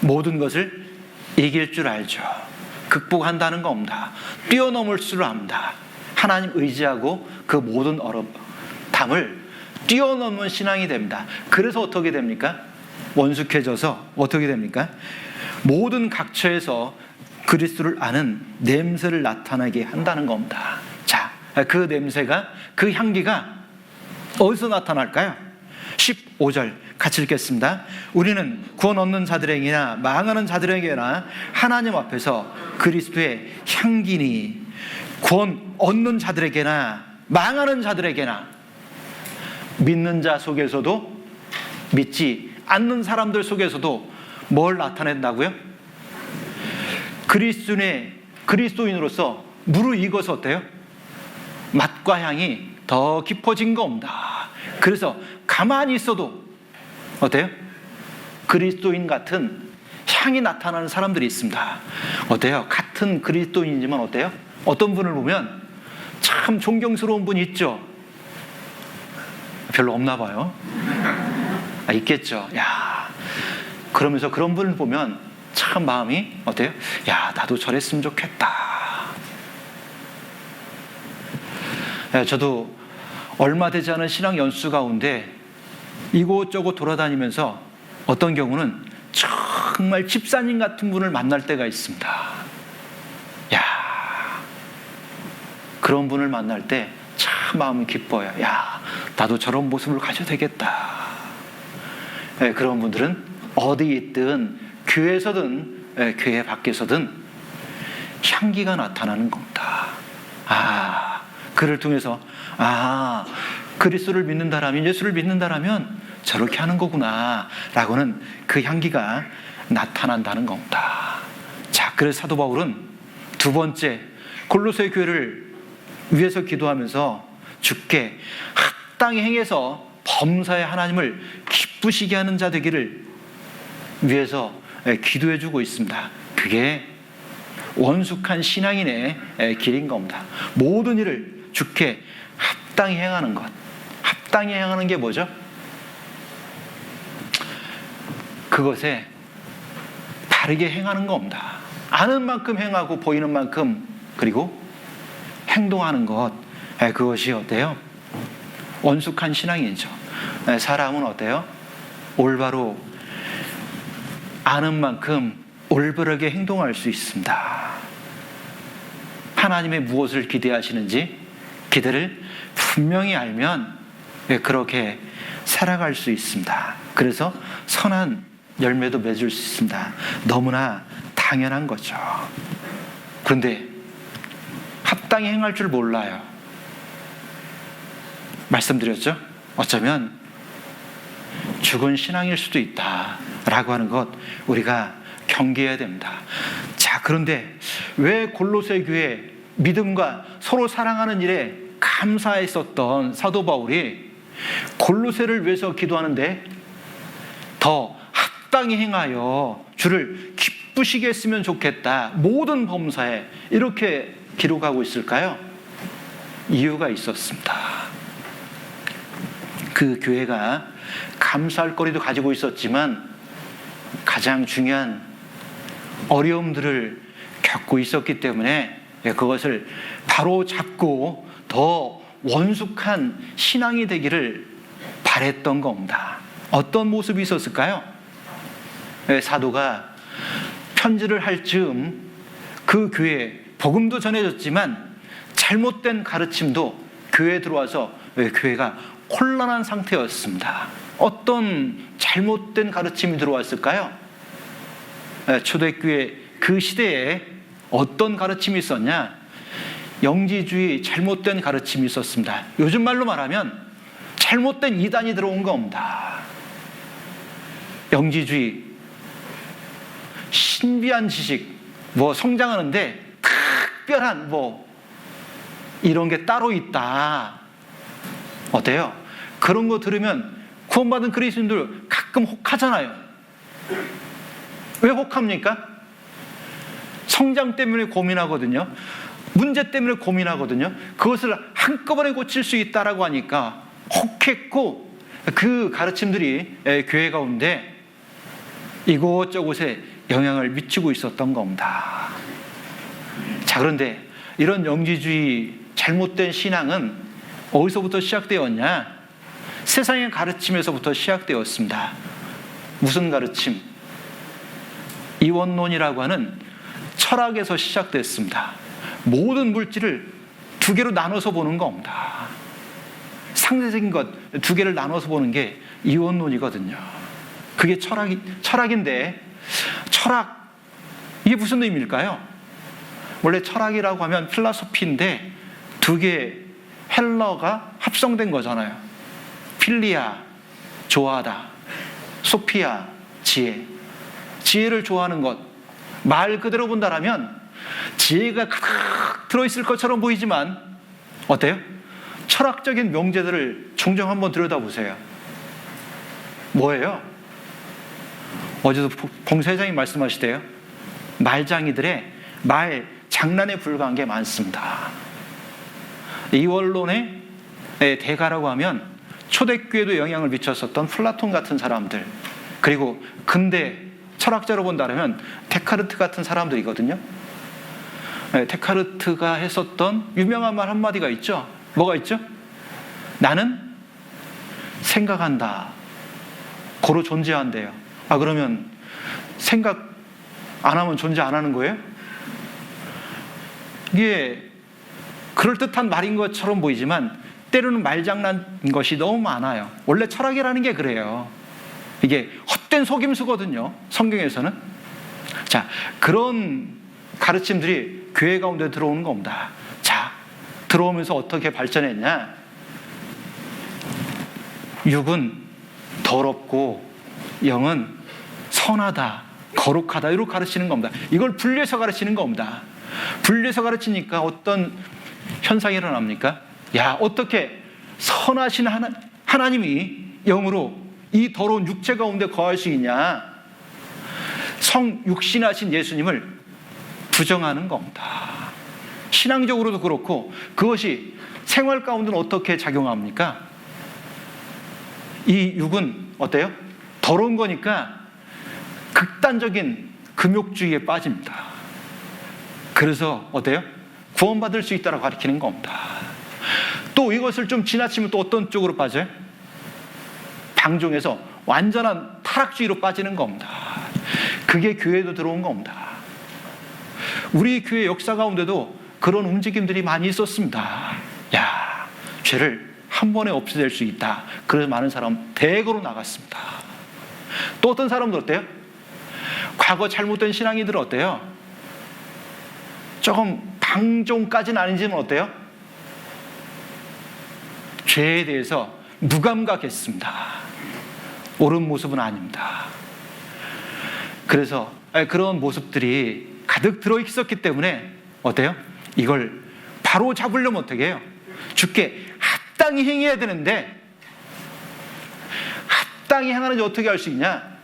모든 것을 이길 줄 알죠. 극복한다는 겁니다. 뛰어넘을 줄 압니다. 하나님 의지하고 그 모든 어렵담을 뛰어넘는 신앙이 됩니다. 그래서 어떻게 됩니까? 원숙해져서 어떻게 됩니까? 모든 각처에서 그리스도를 아는 냄새를 나타나게 한다는 겁니다. 자, 그 냄새가, 그 향기가 어디서 나타날까요? 15절 같이 읽겠습니다. 우리는 구원 얻는 자들에게나 망하는 자들에게나 하나님 앞에서 그리스도의 향기니, 구원 얻는 자들에게나 망하는 자들에게나, 믿는 자 속에서도 믿지 않는 사람들 속에서도 뭘 나타낸다고요? 그리스도인으로서 무르익어서 어때요? 맛과 향이 더 깊어진 겁니다. 그래서 가만히 있어도 어때요? 그리스도인 같은 향이 나타나는 사람들이 있습니다. 어때요? 같은 그리스도인이지만 어때요? 어떤 분을 보면 참 존경스러운 분이 있죠. 별로 없나 봐요. 있겠죠. 야, 그러면서 그런 분을 보면 참 마음이 어때요? 야, 나도 저랬으면 좋겠다. 저도 얼마 되지 않은 신앙 연수 가운데 이곳저곳 돌아다니면서 어떤 경우는 정말 집사님 같은 분을 만날 때가 있습니다. 야, 그런 분을 만날 때 참 마음이 기뻐요. 야, 나도 저런 모습을 가져야 되겠다. 그런 분들은 어디 있든 교회에서든 교회 밖에서든 향기가 나타나는 겁니다. 그를 통해서 그리스도를 믿는다라면, 예수를 믿는다라면 저렇게 하는 거구나 라고는 그 향기가 나타난다는 겁니다. 자, 그래서 사도 바울은 두 번째, 골로새 교회를 위해서 기도하면서 주께 합당히 행해서 범사에 하나님을 기쁘시게 하는 자 되기를 위해서 기도해 주고 있습니다. 그게 원숙한 신앙인의 길인 겁니다. 모든 일을 주께 합당히 행하는 것. 합당히 행하는 게 뭐죠? 그것에 바르게 행하는 겁니다. 아는 만큼 행하고 보이는 만큼, 그리고 행동하는 것. 그것이 어때요? 원숙한 신앙이죠. 사람은 어때요? 올바로 아는 만큼 올바르게 행동할 수 있습니다. 하나님의 무엇을 기대하시는지 기대를 분명히 알면 그렇게 살아갈 수 있습니다. 그래서 선한 열매도 맺을 수 있습니다. 너무나 당연한 거죠. 그런데 합당히 행할 줄 몰라요. 말씀드렸죠? 어쩌면 죽은 신앙일 수도 있다라고 하는 것 우리가 경계해야 됩니다. 자, 그런데 왜 골로새 교회 믿음과 서로 사랑하는 일에 감사했었던 사도 바울이 골로새를 위해서 기도하는데 더 합당히 행하여 주를 기쁘시게 했으면 좋겠다, 모든 범사에, 이렇게 기록하고 있을까요? 이유가 있었습니다. 그 교회가 감사할 거리도 가지고 있었지만 가장 중요한 어려움들을 겪고 있었기 때문에 그것을 바로 잡고 더 원숙한 신앙이 되기를 바랬던 겁니다. 어떤 모습이 있었을까요? 사도가 편지를 할 즈음 그 교회에 복음도 전해졌지만 잘못된 가르침도 교회에 들어와서 교회가 혼란한 상태였습니다. 어떤 잘못된 가르침이 들어왔을까요? 초대교회 그 시대에 어떤 가르침이 있었냐? 영지주의, 잘못된 가르침이 있었습니다. 요즘 말로 말하면 잘못된 이단이 들어온 겁니다. 영지주의, 신비한 지식, 성장하는데 특별한 이런 게 따로 있다. 어때요? 그런 거 들으면 구원받은 그리스도인들 가끔 혹하잖아요. 왜 혹합니까? 성장 때문에 고민하거든요. 문제 때문에 고민하거든요. 그것을 한꺼번에 고칠 수 있다라고 하니까 혹했고, 그 가르침들이 교회 가운데 이곳저곳에 영향을 미치고 있었던 겁니다. 자, 그런데 이런 영지주의, 잘못된 신앙은 어디서부터 시작되었냐? 세상의 가르침에서부터 시작되었습니다. 무슨 가르침? 이원론이라고 하는 철학에서 시작됐습니다. 모든 물질을 두 개로 나눠서 보는 겁니다. 상대적인 것 두 개를 나눠서 보는 게 이원론이거든요. 그게 철학인데, 철학, 이게 무슨 의미일까요? 원래 철학이라고 하면 필라소피인데 두 개의 헬러가 합성된 거잖아요. 필리아, 좋아하다. 소피아, 지혜. 지혜를 좋아하는 것. 말 그대로 본다라면 지혜가 가득 들어있을 것처럼 보이지만 어때요? 철학적인 명제들을 종종 한번 들여다보세요. 뭐예요? 어제도 봉사회장이 말씀하시대요. 말장이들의 말 장난에 불과한 게 많습니다. 이원론의 대가라고 하면 초대교회도 영향을 미쳤었던 플라톤 같은 사람들, 그리고 근대 철학자로 본다면 데카르트 같은 사람들이거든요. 데카르트가 했었던 유명한 말 한마디가 있죠. 뭐가 있죠? 나는 생각한다. 고로 존재한대요. 그러면 생각 안 하면 존재 안 하는 거예요? 이게 그럴듯한 말인 것처럼 보이지만 때로는 말장난인 것이 너무 많아요. 원래 철학이라는 게 그래요. 이게 헛된 속임수거든요. 성경에서는. 자, 그런 가르침들이 교회 가운데 들어오는 겁니다. 자, 들어오면서 어떻게 발전했냐? 육은 더럽고 영은 선하다, 거룩하다, 이렇게 가르치는 겁니다. 이걸 분리해서 가르치는 겁니다. 분리해서 가르치니까 어떤 현상이 일어납니까? 야, 어떻게 선하신 하나님이 영으로 이 더러운 육체 가운데 거할 수 있냐? 성육신하신 예수님을 부정하는 겁니다. 신앙적으로도 그렇고 그것이 생활 가운데는 어떻게 작용합니까? 이 육은 어때요? 더러운 거니까 극단적인 금욕주의에 빠집니다. 그래서 어때요? 구원받을 수 있다고 가르치는 겁니다. 또 이것을 좀 지나치면 또 어떤 쪽으로 빠져요? 방종해서 완전한 타락주의로 빠지는 겁니다. 그게 교회도 들어온 겁니다. 우리 교회 역사 가운데도 그런 움직임들이 많이 있었습니다. 야, 죄를 한 번에 없애낼 수 있다. 그래서 많은 사람 대거로 나갔습니다. 또 어떤 사람들 어때요? 과거 잘못된 신앙이들 어때요? 조금 방종까지는 아니지만 어때요? 죄에 대해서 무감각했습니다. 옳은 모습은 아닙니다. 그래서 그런 모습들이 가득 들어있었기 때문에 어때요? 이걸 바로 잡으려면 어떻게 해요? 주께 합당히 행해야 되는데 합당히 행하는지 어떻게 할 수 있냐?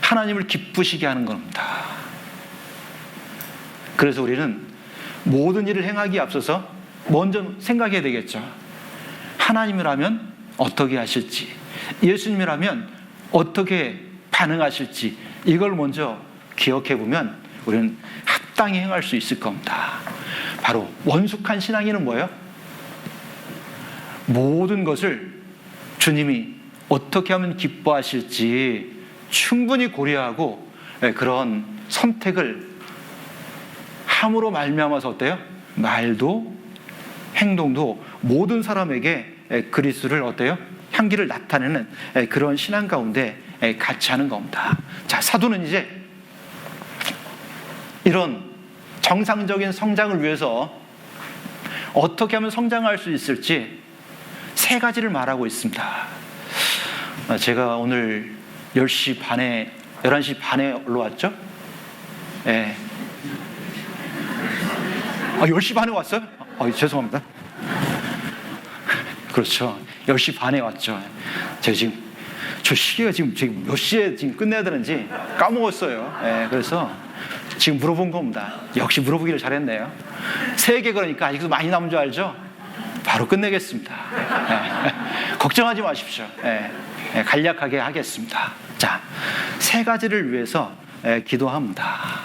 하나님을 기쁘시게 하는 겁니다. 그래서 우리는 모든 일을 행하기에 앞서서 먼저 생각해야 되겠죠. 하나님이라면 어떻게 하실지, 예수님이라면 어떻게 반응하실지, 이걸 먼저 기억해 보면 우리는 합당히 행할 수 있을 겁니다. 바로 원숙한 신앙인은 뭐예요? 모든 것을 주님이 어떻게 하면 기뻐하실지 충분히 고려하고 그런 선택을 함으로 말미암아서 어때요? 말도 행동도 모든 사람에게 그리스도를 어때요? 향기를 나타내는 그런 신앙 가운데 같이 하는 겁니다. 자, 사도는 이제 이런 정상적인 성장을 위해서 어떻게 하면 성장할 수 있을지 세 가지를 말하고 있습니다. 제가 오늘 11시 반에 올라왔죠? 예. 10시 반에 왔어요? 죄송합니다. 그렇죠. 10시 반에 왔죠. 제가 저 시계가 지금 몇 시에 지금 끝내야 되는지 까먹었어요. 예, 그래서 지금 물어본 겁니다. 역시 물어보기를 잘했네요. 3개 그러니까 아직도 많이 남은 줄 알죠? 바로 끝내겠습니다. 예, 걱정하지 마십시오. 간략하게 하겠습니다. 자, 3가지를 위해서 기도합니다.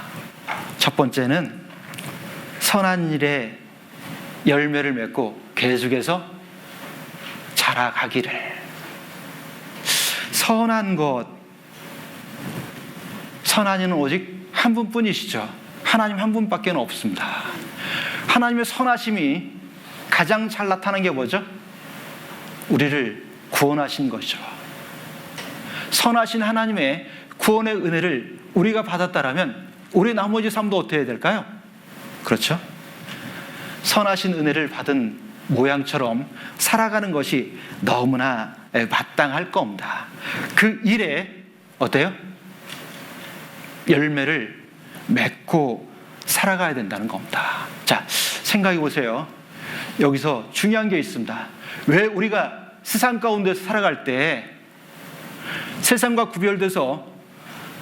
첫 번째는 선한 일에 열매를 맺고 계속해서 자라가기를. 선한 것, 선한 이는 오직 한 분뿐이시죠. 하나님 한 분밖에 없습니다. 하나님의 선하심이 가장 잘 나타나는 게 뭐죠? 우리를 구원하신 것이죠. 선하신 하나님의 구원의 은혜를 우리가 받았다라면 우리 나머지 삶도 어떻게 해야 될까요? 그렇죠? 선하신 은혜를 받은 모양처럼 살아가는 것이 너무나 마땅할 겁니다. 그 일에 어때요? 열매를 맺고 살아가야 된다는 겁니다. 자, 생각해 보세요. 여기서 중요한 게 있습니다. 왜 우리가 세상 가운데서 살아갈 때 세상과 구별돼서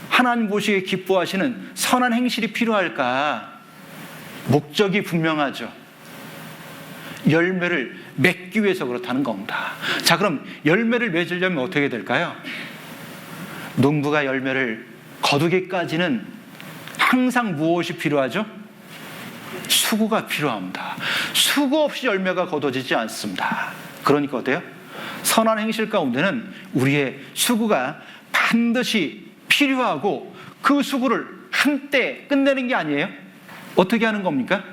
하나님 보시기에 기뻐하시는 선한 행실이 필요할까? 목적이 분명하죠. 열매를 맺기 위해서 그렇다는 겁니다. 자, 그럼 열매를 맺으려면 어떻게 될까요? 농부가 열매를 거두기까지는 항상 무엇이 필요하죠? 수고가 필요합니다. 수고 없이 열매가 거둬지지 않습니다. 그러니까 어때요? 선한 행실 가운데는 우리의 수고가 반드시 필요하고 그 수고를 한때 끝내는 게 아니에요. 어떻게 하는 겁니까?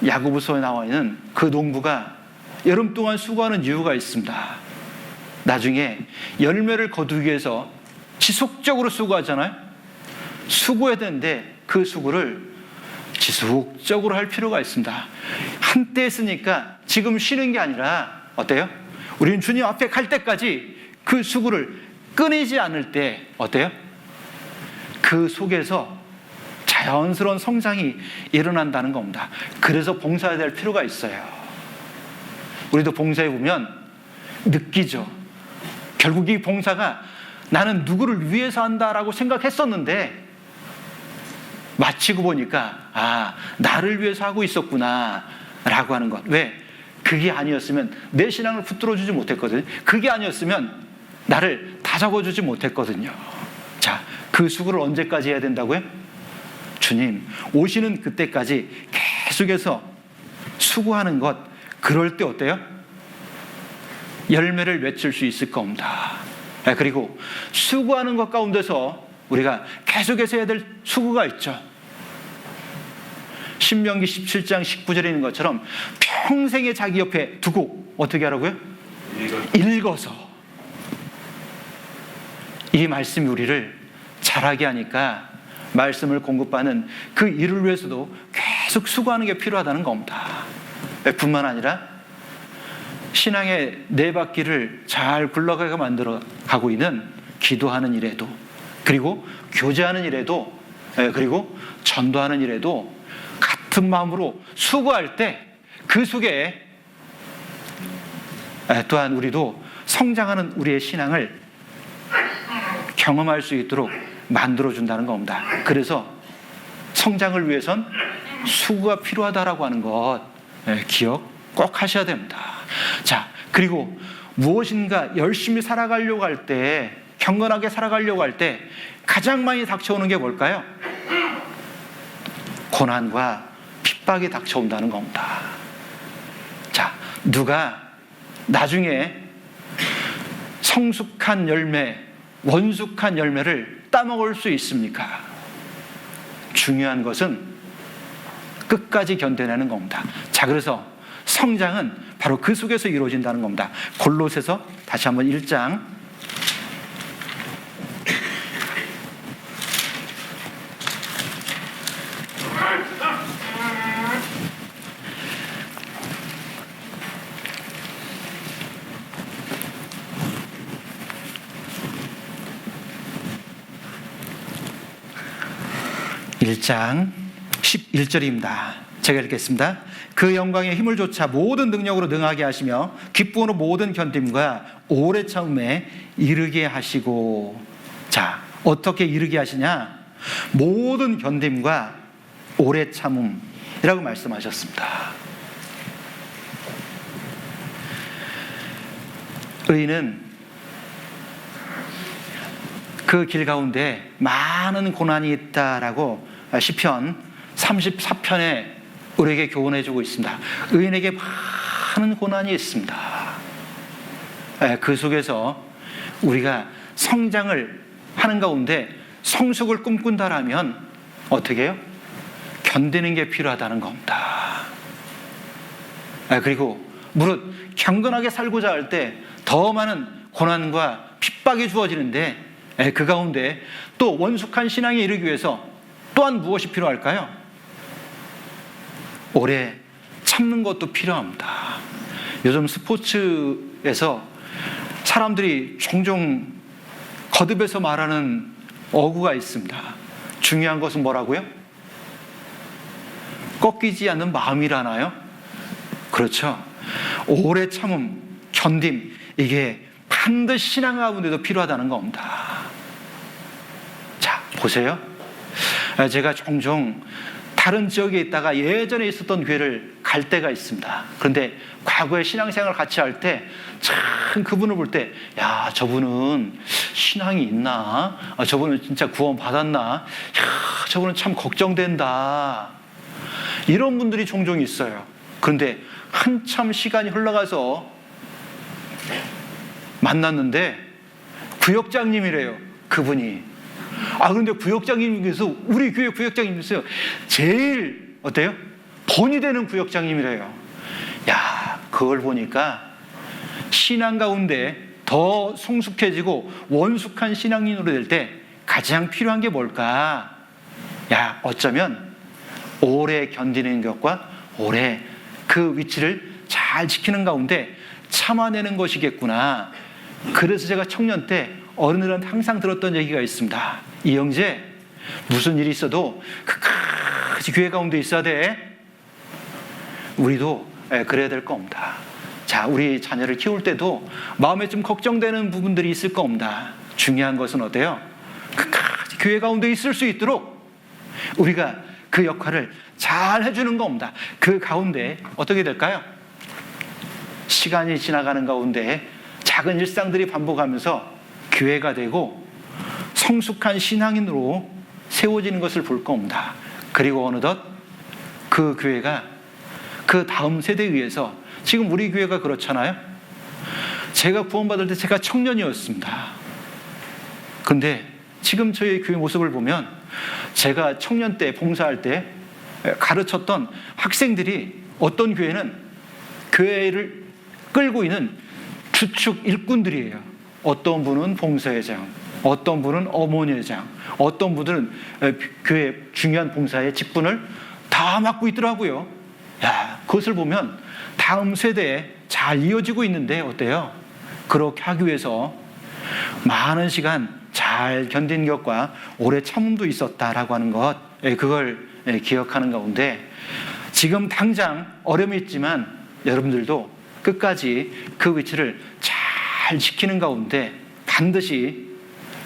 야고보서에 나와 있는 그 농부가 여름 동안 수고하는 이유가 있습니다. 나중에 열매를 거두기 위해서 지속적으로 수고하잖아요. 수고해야 되는데 그 수고를 지속적으로 할 필요가 있습니다. 한때 했으니까 지금 쉬는 게 아니라 어때요? 우리는 주님 앞에 갈 때까지 그 수고를 끊이지 않을 때 어때요? 그 속에서 자연스러운 성장이 일어난다는 겁니다. 그래서 봉사해야 될 필요가 있어요. 우리도 봉사해 보면 느끼죠. 결국 이 봉사가 나는 누구를 위해서 한다라고 생각했었는데 마치고 보니까 나를 위해서 하고 있었구나 라고 하는 것. 왜? 그게 아니었으면 내 신앙을 붙들어주지 못했거든요. 그게 아니었으면 나를 다잡아주지 못했거든요. 자, 그 수고를 언제까지 해야 된다고요? 주님 오시는 그때까지 계속해서 수고하는 것. 그럴 때 어때요? 열매를 맺을 수 있을 겁니다. 그리고 수고하는 것 가운데서 우리가 계속해서 해야 될 수고가 있죠. 신명기 17장 19절에 있는 것처럼 평생에 자기 옆에 두고 어떻게 하라고요? 읽어서. 이 말씀이 우리를 자라게 하니까 말씀을 공급하는 그 일을 위해서도 계속 수고하는 게 필요하다는 겁니다. 뿐만 아니라 신앙의 네 바퀴를 잘 굴러가게 만들어 가고 있는 기도하는 일에도, 그리고 교제하는 일에도, 그리고 전도하는 일에도 같은 마음으로 수고할 때 그 속에 또한 우리도 성장하는 우리의 신앙을 경험할 수 있도록 만들어준다는 겁니다. 그래서 성장을 위해선 수고가 필요하다라고 하는 것 기억 꼭 하셔야 됩니다. 자, 그리고 무엇인가 열심히 살아가려고 할 때, 경건하게 살아가려고 할 때 가장 많이 닥쳐오는 게 뭘까요? 고난과 핍박이 닥쳐온다는 겁니다. 자, 누가 나중에 성숙한 열매, 원숙한 열매를 따먹을 수 있습니까? 중요한 것은 끝까지 견뎌내는 겁니다. 자, 그래서 성장은 바로 그 속에서 이루어진다는 겁니다. 골로새서 다시 한번 1장 1장 11절입니다. 제가 읽겠습니다. 그 영광의 힘을 좇아 모든 능력으로 능하게 하시며 기쁨으로 모든 견딤과 오래 참음에 이르게 하시고. 자, 어떻게 이르게 하시냐? 모든 견딤과 오래 참음이라고 말씀하셨습니다. 의인은 그 길 가운데 많은 고난이 있다라고 시편 34편에 우리에게 교훈해 주고 있습니다. 의인에게 많은 고난이 있습니다. 그 속에서 우리가 성장을 하는 가운데 성숙을 꿈꾼다라면 어떻게 해요? 견디는 게 필요하다는 겁니다. 그리고 무릇 경건하게 살고자 할 때 더 많은 고난과 핍박이 주어지는데 그 가운데 또 원숙한 신앙에 이르기 위해서 또한 무엇이 필요할까요? 오래 참는 것도 필요합니다. 요즘 스포츠에서 사람들이 종종 거듭해서 말하는 어구가 있습니다. 중요한 것은 뭐라고요? 꺾이지 않는 마음이라나요? 그렇죠. 오래 참음, 견딤, 이게 반드시 신앙 가운데도 필요하다는 겁니다. 자, 보세요. 제가 종종 다른 지역에 있다가 예전에 있었던 교회를 갈 때가 있습니다. 그런데 과거에 신앙생활을 같이 할 때 참 그분을 볼 때, 야, 저분은 신앙이 있나? 저분은 진짜 구원 받았나? 야, 저분은 참 걱정된다. 이런 분들이 종종 있어요. 그런데 한참 시간이 흘러가서 만났는데 구역장님이래요, 그분이. 그런데 구역장님께서, 우리 교회 구역장님이세요. 제일 어때요? 본이 되는 구역장님이래요. 야, 그걸 보니까 신앙 가운데 더 성숙해지고 원숙한 신앙인으로 될 때 가장 필요한 게 뭘까? 야, 어쩌면 오래 견디는 것과 오래 그 위치를 잘 지키는 가운데 참아내는 것이겠구나. 그래서 제가 청년 때 어른들한테 항상 들었던 얘기가 있습니다. 이 형제, 무슨 일이 있어도 끝까지 교회 가운데 있어야 돼. 우리도 그래야 될 겁니다. 자, 우리 자녀를 키울 때도 마음에 좀 걱정되는 부분들이 있을 겁니다. 중요한 것은 어때요? 끝까지 교회 가운데 있을 수 있도록 우리가 그 역할을 잘 해주는 겁니다. 그 가운데 어떻게 될까요? 시간이 지나가는 가운데 작은 일상들이 반복하면서 교회가 되고 성숙한 신앙인으로 세워지는 것을 볼 겁니다. 그리고 어느덧 그 교회가 그 다음 세대에 의해서, 지금 우리 교회가 그렇잖아요. 제가 구원받을 때 제가 청년이었습니다. 그런데 지금 저희 교회 모습을 보면 제가 청년 때 봉사할 때 가르쳤던 학생들이 어떤 교회는 교회를 끌고 있는 주축 일꾼들이에요. 어떤 분은 봉사회장, 어떤 분은 어머니회장, 어떤 분들은 교회 중요한 봉사의 직분을 다 맡고 있더라고요. 야, 그것을 보면 다음 세대에 잘 이어지고 있는데 어때요? 그렇게 하기 위해서 많은 시간 잘 견딘 것과 오래 참음도 있었다라고 하는 것, 그걸 기억하는 가운데 지금 당장 어려움이 있지만 여러분들도 끝까지 그 위치를 잘 지키는 가운데 반드시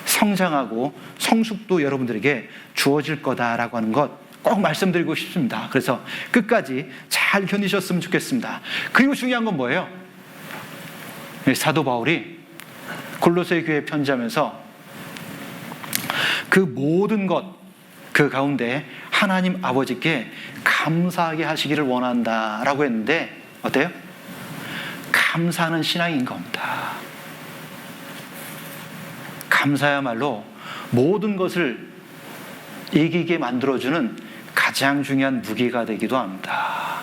성장하고 성숙도 여러분들에게 주어질 거다라고 하는 것 꼭 말씀드리고 싶습니다. 그래서 끝까지 잘 견디셨으면 좋겠습니다. 그리고 중요한 건 뭐예요? 사도 바울이 골로새 교회에 편지하면서 그 모든 것, 그 가운데 하나님 아버지께 감사하게 하시기를 원한다라고 했는데 어때요? 감사하는 신앙인 겁니다. 감사야말로 모든 것을 이기게 만들어주는 가장 중요한 무기가 되기도 합니다.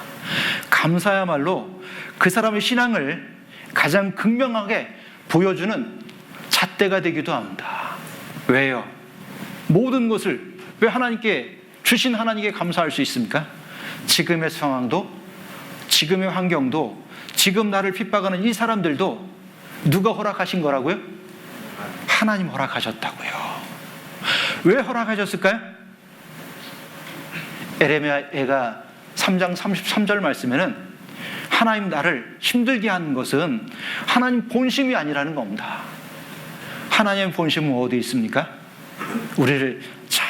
감사야말로 그 사람의 신앙을 가장 극명하게 보여주는 잣대가 되기도 합니다. 왜요? 모든 것을 왜 하나님께 주신 하나님께 감사할 수 있습니까? 지금의 상황도, 지금의 환경도, 지금 나를 핍박하는 이 사람들도 누가 허락하신 거라고요? 하나님 허락하셨다고요. 왜 허락하셨을까요? 에레미야가 3장 33절 말씀에는 하나님 나를 힘들게 하는 것은 하나님 본심이 아니라는 겁니다. 하나님의 본심은 어디 있습니까? 우리를 잘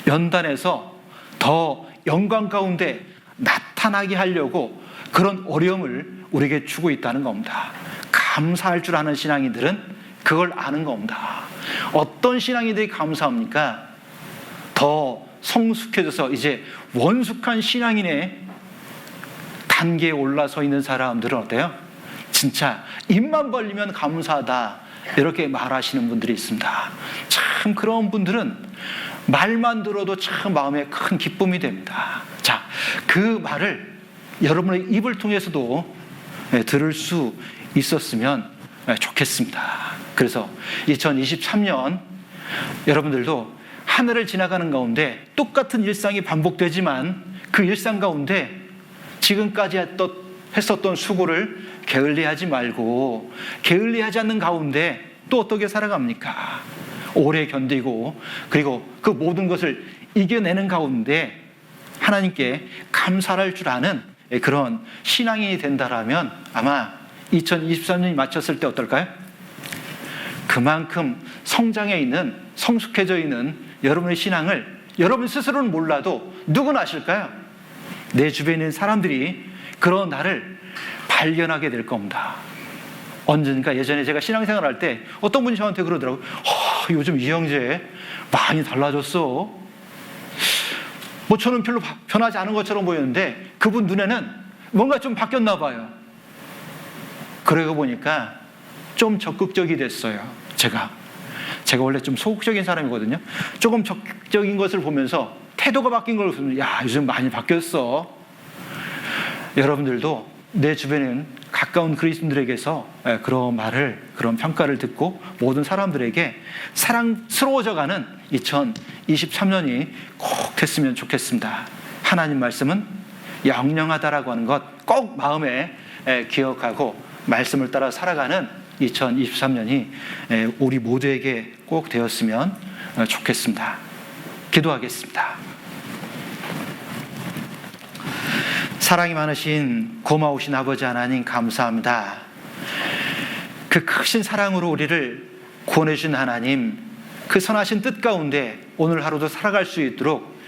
연단해서 더 영광 가운데 나타나게 하려고 그런 어려움을 우리에게 주고 있다는 겁니다. 감사할 줄 아는 신앙인들은 그걸 아는 겁니다. 어떤 신앙인들이 감사합니까? 더 성숙해져서 이제 원숙한 신앙인의 단계에 올라서 있는 사람들은 어때요? 진짜 입만 벌리면 감사하다 이렇게 말하시는 분들이 있습니다. 참 그런 분들은 말만 들어도 참 마음에 큰 기쁨이 됩니다. 자, 그 말을 여러분의 입을 통해서도 들을 수 있었으면 좋겠습니다. 그래서 2023년 여러분들도 하늘을 지나가는 가운데 똑같은 일상이 반복되지만 그 일상 가운데 지금까지 했었던 수고를 게을리하지 말고, 게을리하지 않는 가운데 또 어떻게 살아갑니까? 오래 견디고 그리고 그 모든 것을 이겨내는 가운데 하나님께 감사할 줄 아는 그런 신앙인이 된다라면 아마 2023년이 마쳤을 때 어떨까요? 그만큼 성장해 있는, 성숙해져 있는 여러분의 신앙을 여러분 스스로는 몰라도 누구나 아실까요? 내 주변에 있는 사람들이 그런 나를 발견하게 될 겁니다. 언젠가 예전에 제가 신앙생활 할 때 어떤 분이 저한테 그러더라고요. 요즘 이 형제 많이 달라졌어. 뭐 저는 별로 변하지 않은 것처럼 보였는데 그분 눈에는 뭔가 좀 바뀌었나 봐요. 그러고 보니까 좀 적극적이 됐어요. 제가 원래 좀 소극적인 사람이거든요. 조금 적극적인 것을 보면서 태도가 바뀐 걸 보면 야, 요즘 많이 바뀌었어. 여러분들도 내 주변에 가까운 그리스도인들에게서 그런 말을, 그런 평가를 듣고 모든 사람들에게 사랑스러워져가는 2023년이 꼭 됐으면 좋겠습니다. 하나님 말씀은 영영하다라고 하는 것 꼭 마음에 기억하고 말씀을 따라 살아가는 2023년이 우리 모두에게 꼭 되었으면 좋겠습니다. 기도하겠습니다. 사랑이 많으신 고마우신 아버지 하나님 감사합니다. 그 크신 사랑으로 우리를 구원해 주신 하나님, 그 선하신 뜻 가운데 오늘 하루도 살아갈 수 있도록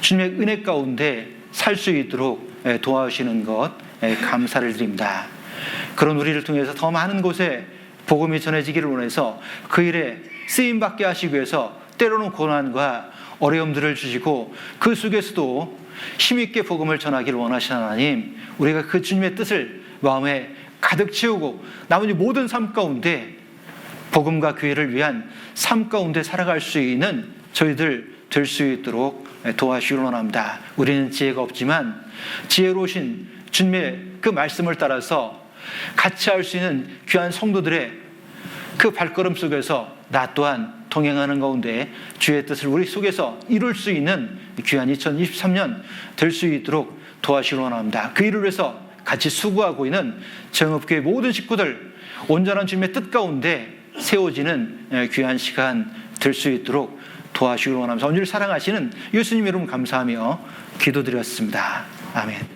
주님의 은혜 가운데 살 수 있도록 도와주시는 것 감사를 드립니다. 그런 우리를 통해서 더 많은 곳에 복음이 전해지기를 원해서 그 일에 쓰임받게 하시기 위해서 때로는 고난과 어려움들을 주시고 그 속에서도 힘있게 복음을 전하기를 원하시는 하나님, 우리가 그 주님의 뜻을 마음에 가득 채우고 나머지 모든 삶 가운데 복음과 교회를 위한 삶 가운데 살아갈 수 있는 저희들 될 수 있도록 도와주시기를 원합니다. 우리는 지혜가 없지만 지혜로우신 주님의 그 말씀을 따라서 같이 할 수 있는 귀한 성도들의 그 발걸음 속에서 나 또한 동행하는 가운데 주의 뜻을 우리 속에서 이룰 수 있는 귀한 2023년 될 수 있도록 도와주시기 원합니다. 그 일을 위해서 같이 수고하고 있는 정읍교회 모든 식구들 온전한 주님의 뜻 가운데 세워지는 귀한 시간 될 수 있도록 도와주시기 원합니다. 언제를 사랑하시는 예수님 이름 감사하며 기도드렸습니다. 아멘.